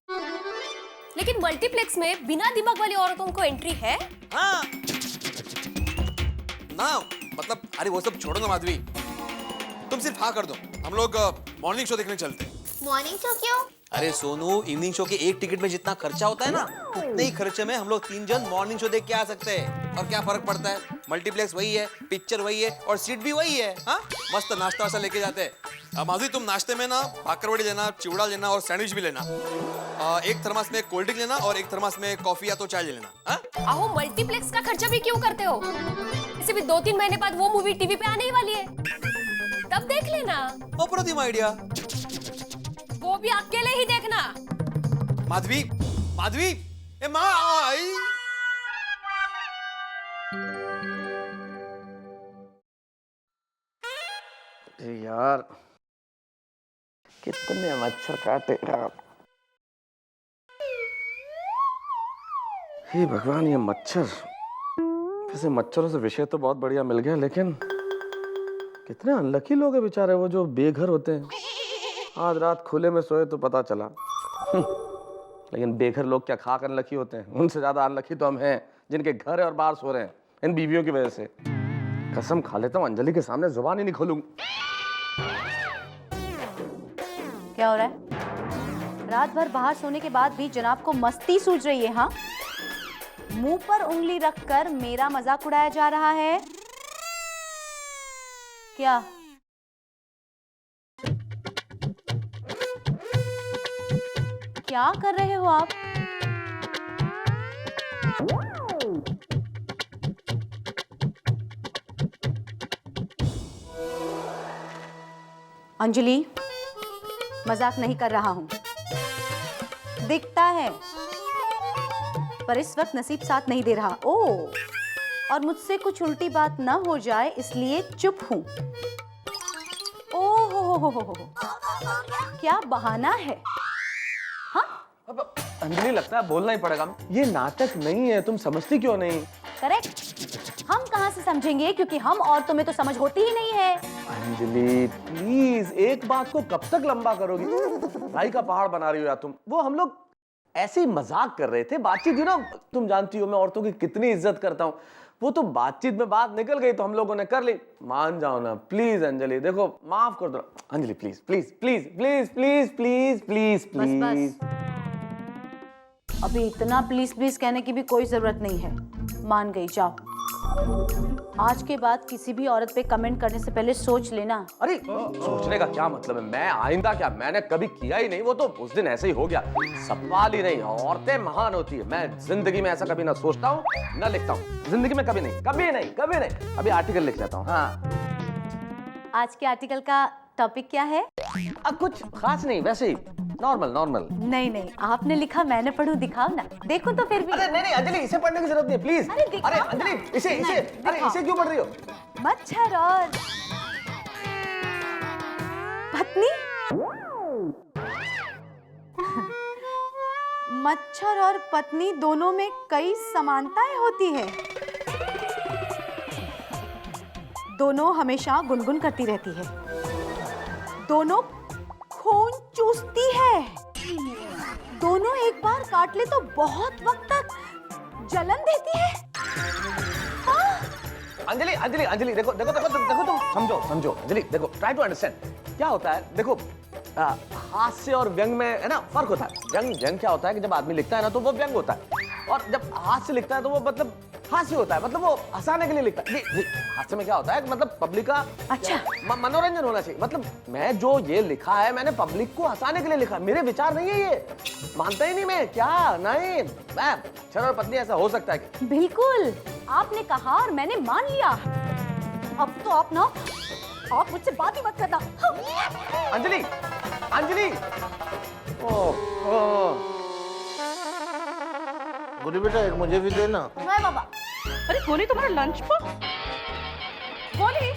S16: लेकिन मल्टीप्लेक्स में बिना दिमाग वाली औरतों को एंट्री है?
S2: हाँ। ना मतलब, अरे वो सब छोड़ो ना माधवी, तुम सिर्फ हाँ कर दो। हम लोग मॉर्निंग शो देखने चलते हैं।
S5: मॉर्निंग शो क्यों?
S2: अरे सोनू, इवनिंग शो के एक टिकट में जितना खर्चा होता है ना, उतने ही खर्चे में हम लोग 3 जन मॉर्निंग शो देख के आ सकते हैं। और क्या फर्क पड़ता है, मल्टीप्लेक्स वही है, पिक्चर वही है और सीट भी वही है। हाँ, मस्त नाश्ता वाश्ता लेके जाते हैं। माधवी, तुम नाश्ते में ना भाकरवड़ी लेना, चिवड़ा लेना और सैंडविच भी लेना। एक थर्मास में कोल्ड ड्रिंक लेना और एक थर्मास में कॉफी या तो चाय ले लेना। हाँ?
S16: आहो, मल्टीप्लेक्स का खर्चा भी क्यों करते हो? इसे भी 2-3 महीने बाद वो मूवी टीवी पे आने ही वाली है, तब देख लेना।
S2: अप्रतिम आइडिया।
S16: वो भी अकेले ही देखना।
S2: माधवी, माधवी, ए माँ आई।
S6: यार, कितने मच्छर काटे यार। हे भगवान, ये मच्छर। वैसे मच्छरों से विषय तो बहुत बढ़िया मिल गया, लेकिन कितने अनलकी लोग हैं बेचारे वो जो बेघर होते हैं। आज रात खुले में सोए तो पता चला। लेकिन बेघर लोग क्या खाक अनलकी होते हैं? उनसे ज्यादा अनलकी तो हम हैं जिनके घर है और बाहर सो रहे हैं इन बीवियों की वजह से। कसम खा लेता हूँ, अंजलि के सामने जुबान ही नहीं खोलूंगा।
S14: क्या हो रहा है? रात भर बाहर सोने के बाद भी जनाब को मस्ती सूझ रही है? हाँ, मुंह पर उंगली रखकर मेरा मजाक उड़ाया जा रहा है क्या? क्या कर रहे हो आप? अंजलि, मजाक नहीं कर रहा हूं। दिखता है, पर इस वक्त नसीब साथ नहीं दे रहा। ओह, और मुझसे कुछ उल्टी बात ना हो जाए इसलिए चुप हूं। ओह हो, क्या बहाना है? हाँ?
S4: अब अंजलि, लगता है बोलना ही पड़ेगा। ये नाटक नहीं है, तुम समझती क्यों नहीं?
S14: करेक्ट, हम कहां से समझेंगे, क्योंकि हम औरतों में तो समझ होती ही नहीं है।
S4: अंजलि प्लीज, एक बात को कब तक लंबा करोगी? राई का पहाड़ बना रही हो यार तुम। वो हम लोग ऐसे ही मजाक कर रहे थे, बातचीत हुई ना। तुम जानती हो मैं औरतों की कितनी इज्जत करता हूँ।
S6: वो तो बातचीत में बात निकल गई तो हम लोगों ने कर ली। मान जाओ ना प्लीज अंजलि, देखो माफ कर दो Anjali, please please please please please please please please.
S14: अभी इतना प्लीज प्लीज कहने की भी कोई जरूरत नहीं है, मान गई, जाओ। आज के बाद किसी भी औरत पे कमेंट करने से पहले सोच लेना।
S6: अरे सोचने का क्या मतलब है, मैं आइंदा क्या, मैंने कभी किया ही नहीं, वो तो उस दिन ऐसे ही हो गया, सवाल ही नहीं। औरतें महान होती है, मैं जिंदगी में ऐसा कभी ना सोचता हूँ ना लिखता हूँ, जिंदगी में कभी नहीं कभी नहीं कभी नहीं। अभी आर्टिकल लिख लेता हूँ। हाँ
S14: आज के आर्टिकल का टॉपिक क्या है?
S6: कुछ खास नहीं, वैसे ही नॉर्मल नॉर्मल।
S14: नहीं नहीं, आपने लिखा मैं पढ़ूं, दिखाओ ना, देखो तो फिर भी।
S6: अरे नहीं नहीं अंजलि, इसे पढ़ने की जरूरत नहीं है प्लीज। अरे अंजलि इसे इसे अरे इसे क्यों पढ़ रही हो?
S14: मच्छर और पत्नी। मच्छर और पत्नी दोनों में कई समानताएं होती है। दोनों हमेशा गुनगुन करती रहती है, दोनों खून चूसती है, दोनों एक बार काट ले तो बहुत वक्त तक जलन देती है।
S6: अंजलि अंजलि अंजलि देखो देखो देखो देखो तुम समझो समझो अंजलि, देखो ट्राई टू अंडरस्टैंड क्या होता है। देखो हास्य और व्यंग में है ना फर्क होता है। व्यंग व्यंग क्या होता है कि जब आदमी लिखता है ना तो वो व्यंग होता है, और जब हास्य लिखता है तो वो मतलब हास्य होता है, मतलब वो हंसाने के लिए लिखता है। हास्य में क्या होता है मतलब पब्लिक का अच्छा मनोरंजन होना चाहिए। मतलब मैं जो ये लिखा है मैंने पब्लिक को हंसाने के लिए लिखा, मेरे विचार नहीं है ये, मानता ही नहीं मैं क्या। नहीं मैं मच्छर और पत्नी ऐसा हो सकता है?
S14: बिल्कुल, आपने कहा और मैंने मान लिया। अब तो आप मुझसे बात ही मत करना।
S6: अंजलि अंजलि
S15: गोली बेटा एक मुझे भी देना।
S14: नहीं बाबा।
S13: अरे गोली तुम्हारा लंच बॉक्स? गोली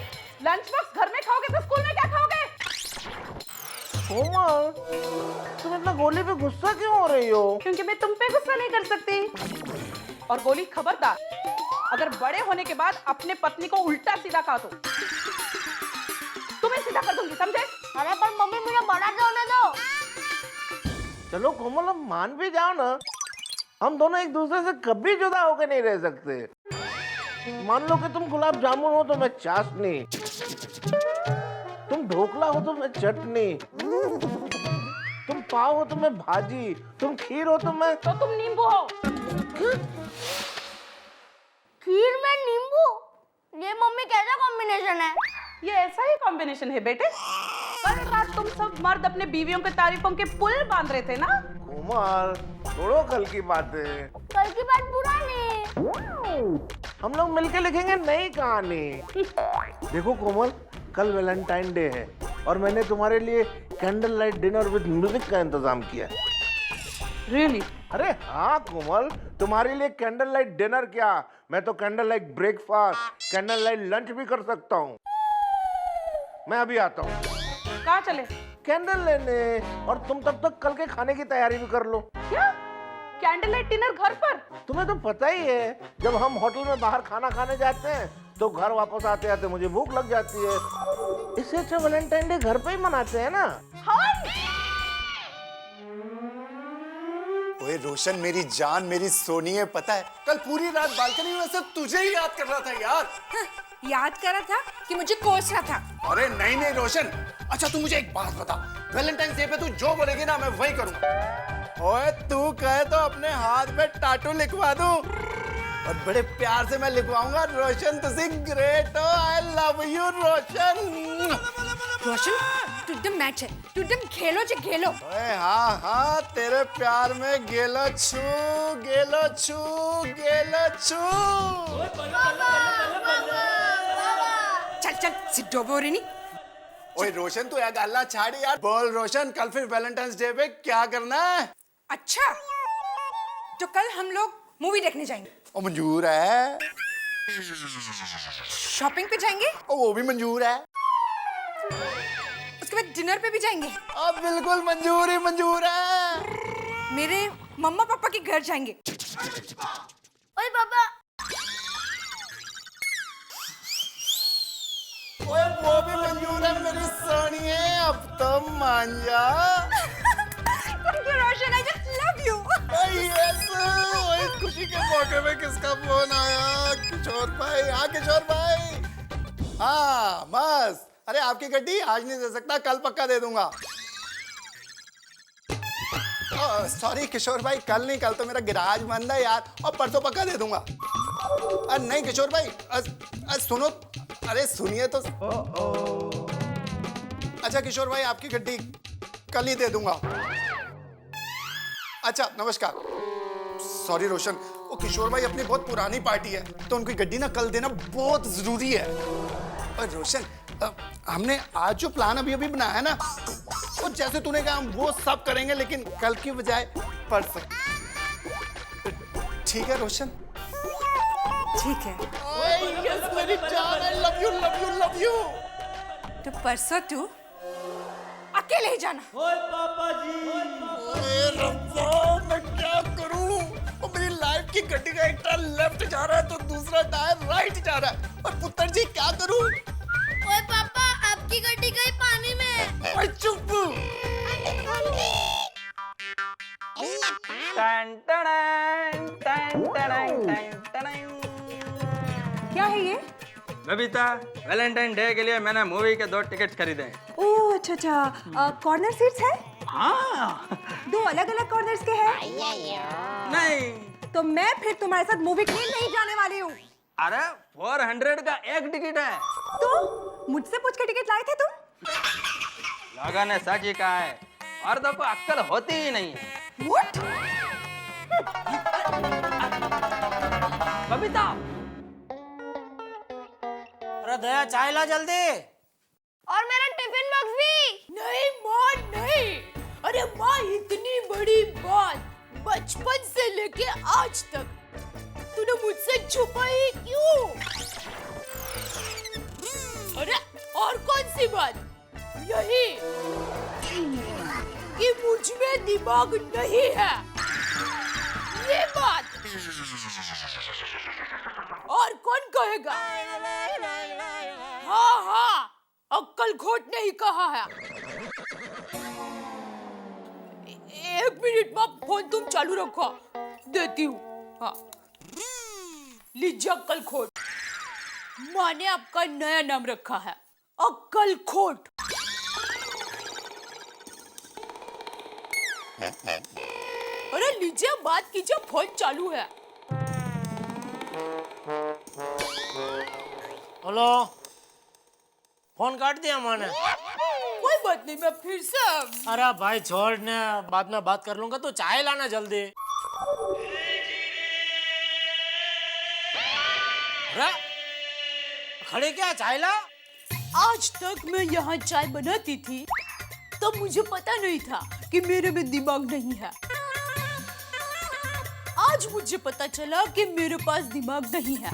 S13: लंच बॉक्स घर में खाओगे तो स्कूल में क्या खाओगे?
S15: कोमल तुम इतना गोली पे गुस्सा क्यों हो रही हो?
S13: क्योंकि मैं तुम पे गुस्सा नहीं कर सकती। और गोली खबरदार, अगर बड़े होने के बाद अपने पत्नी को उल्टा सीधा कहा तो तुम्हें सीधा कर दूंगी, समझे?
S14: अरे पर मम्मी मुझे बड़ा होने दो।
S15: चलो कोमल अब मान भी जाओ ना, हम दोनों एक दूसरे से कभी जुदा होकर नहीं रह सकते। मान लो कि तुम गुलाब जामुन हो तो मैं चाशनी, तुम ढोकला हो तो मैं चटनी, तुम पाव हो तो मैं भाजी, तुम खीर हो तो मैं
S13: तुम नींबू हो।
S14: खीर में नींबू, ये मम्मी कैसा कॉम्बिनेशन है?
S13: ये ऐसा ही कॉम्बिनेशन है बेटे। कल रात तुम सब मर्द अपने बीवियों के तारीफों के पुल बांध रहे थे ना।
S15: कोमल छोड़ो कल की बातें,
S14: कल की बात पुरानी।
S15: हम लोग मिलके लिखेंगे नई कहानी। देखो कोमल कल वैलेंटाइन डे है और मैंने तुम्हारे लिए candle light dinner with music का इंतजाम किया है।
S13: Really?
S15: अरे हाँ कोमल, तुम्हारे लिए कैंडल लाइट डिनर क्या, मैं तो candle light breakfast, candle light lunch भी कर सकता हूँ। मैं अभी आता हूँ।
S13: कहाँ चले?
S15: कैंडल लेने, और तुम तब तक कल के खाने की तैयारी भी कर लो।
S13: क्या कैंडल लाइट डिनर घर पर?
S15: तुम्हें तो पता ही है जब हम होटल में बाहर खाना खाने जाते हैं तो घर वापस आते आते मुझे भूख लग जाती है, इससे अच्छा वैलेंटाइन डे घर पे ही मनाते हैं ना।
S17: ओए रोशन मेरी जान मेरी सोनी है, पता है कल पूरी रात बालकनी में सिर्फ तुझे ही याद कर रहा था यार।
S16: याद कर रहा था कि मुझे कोस रहा था?
S17: अरे नहीं नहीं रोशन, अच्छा तू मुझे एक बात बता, वैलेंटाइन डे पे तू जो बोलेगी ना मैं वही करूंगा। ओए तू कहे तो अपने हाथ पे टैटू लिखवा दूं और बड़े प्यार से मैं लिखवाऊंगा, रोशन तुझे ग्रेट हो, आई लव यू रोशन।
S16: रोशन तू एकदम मैच है, तू एकदम खेलो जे खेलो।
S17: ओए हाँ हाँ तेरे प्यार में गेलो छू गेलो छू गेलो छू।
S16: चल चल सिद्धो बोरिनी।
S17: ओए रोशन तू यार गल्ला छाड़ी यार, बोल रोशन कल फिर वैलेंटाइंस डे पे क्या करना है?
S16: अच्छा तो कल हम लोग मूवी देखने जाएंगे।
S17: ओ मंजूर है।
S16: शॉपिंग पे जाएंगे।
S17: ओ वो भी मंजूर है।
S16: उसके बाद डिनर पे भी जाएंगे।
S17: अब बिल्कुल मंजूर ही मंजूर है।
S16: मेरे मम्मा पापा के घर जाएंगे।
S14: ओए पापा।
S17: ओए वो भी मंजूर है मेरी सोनिए, अब तो मान जा।
S16: Thank you, Roshan. I just love you.
S17: Yes, इस खुशी के मौके में किसका फोन आया? किशोर भाई। हाँ किशोर भाई। हाँ बस, अरे आपकी गड्डी आज नहीं दे सकता, कल पक्का दे दूंगा। सॉरी किशोर भाई, कल नहीं, कल तो मेरा गिराज बंद है यार, और परसों पक्का दे दूंगा। नहीं किशोर भाई, सुनो, अरे सुनिए तो। अच्छा किशोर भाई, आपकी गड्डी कल ही दे दूंगा। अच्छा नमस्कार। सॉरी रोशन, वो किशोर भाई अपनी बहुत पुरानी पार्टी है, तो उनकी गड्डी ना कल देना बहुत जरूरी है। और रोशन, हमने आज जो प्लान अभी अभी बनाया है ना, वो जैसे तूने कहा हम वो सब करेंगे, लेकिन कल की बजाय परसों। ठीक है रोशन?
S9: ठीक है।
S17: यस मेरी जान, I love you love you love you.
S9: तो परसों तू अकेले ही जाना।
S17: ओए पापा जी। ओए रब्बा, मैं क्या करूं? वो मेरी लाइफ की गड्डी का एक टायर लेफ्ट जा रहा है तो दूसरा टायर राइट जा रहा है, और पुत्र जी क्या करूं?
S5: ओए पापा, आपकी गड्डी गई पानी में।
S17: ओए चुप।
S13: क्या है ये?
S11: बबीता, वैलेंटाइन डे के लिए मैंने मूवी के 2 टिकट खरीदे हैं।
S13: ओह अच्छा अच्छा, कॉर्नर सीट्स है?
S11: हाँ।
S13: 2 अलग अलग कॉर्नर्स के हैं?
S11: नहीं।
S13: तो मैं फिर तुम्हारे साथ मूवी के लिए नहीं जाने वाली हूँ।
S11: अरे 400 का एक टिकट है।
S13: तो मुझसे पूछ के टिकट लाए थे तुम?
S11: लोगों ने सच ही कहा है, औरतों को अक्ल होती ही नहीं है।
S13: What?
S11: बबीता,
S3: अरे दया चाय ला जल्दी।
S5: और मेरा टिफिन बॉक्स भी।
S18: नहीं माँ नहीं, अरे माँ इतनी बड़ी बात बचपन से लेके आज तक तूने मुझसे छुपाई क्यों? अरे और कौन सी बात? यही कि मुझ में दिमाग नहीं है, ये बात। और कौन कहेगा? हाँ हाँ, अक्कल खोट नहीं कहा है। 1 मिनट में फोन तुम चालू रखो, देती हूँ। हाँ लीजिए अक्कल खोट। माँ ने आपका नया नाम रखा है, अक्कल खोट। अरे लीजिए बात कीजिए, फोन चालू है।
S3: हेलो, फोन काट दिया माँ ने।
S18: कोई बात नहीं, मैं फिर से।
S3: अरे भाई छोड़ ने, बाद में बात कर लूंगा, तो चाय लाना जल्दी। अरे खड़े क्या, चाय ला।
S18: आज तक मैं यहाँ चाय बनाती थी तो मुझे पता नहीं था कि मेरे में दिमाग नहीं है। आज मुझे पता चला कि मेरे पास दिमाग नहीं है।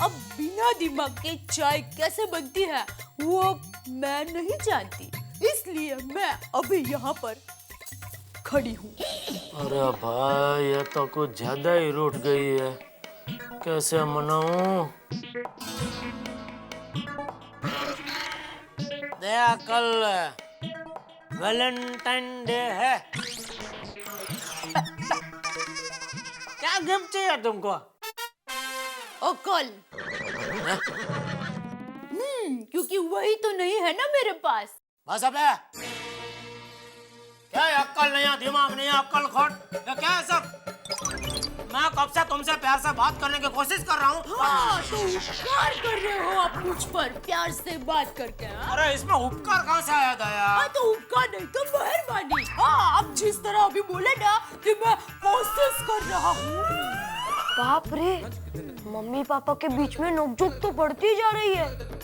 S18: अब बिना दिमाग के चाय कैसे बनती है वो मैं नहीं जानती, इसलिए मैं अभी यहाँ पर खड़ी हूँ।
S3: अरे भाई ये तो कुछ ज्यादा ही रूठ गई है, कैसे मनाऊं? दया कल वैलेंटाइन डे है, क्या गिफ्ट चाहिए तुमको?
S18: और कल क्योंकि वही तो नहीं है ना मेरे पास।
S3: बस अब है क्या, अक्ल नहीं है, दिमाग नहीं है, अक्ल खोट, ये क्या है सब? मैं कब से तुमसे प्यार से बात करने की कोशिश कर रहा हूँ।
S18: हाँ, तो उपकार कर रहे हो आप मुझ पर प्यार से बात करके।
S3: अरे इसमें उपकार कहाँ से आया दया?
S18: हाँ तो उपकार नहीं तो मेहरबानी। हाँ आप जिस तरह अभी बोले ना कि मैं कोशिश कर रहा हूँ।
S16: बाप रे, मम्मी पापा के बीच में नोकझोंक तो बढ़ती जा रही है।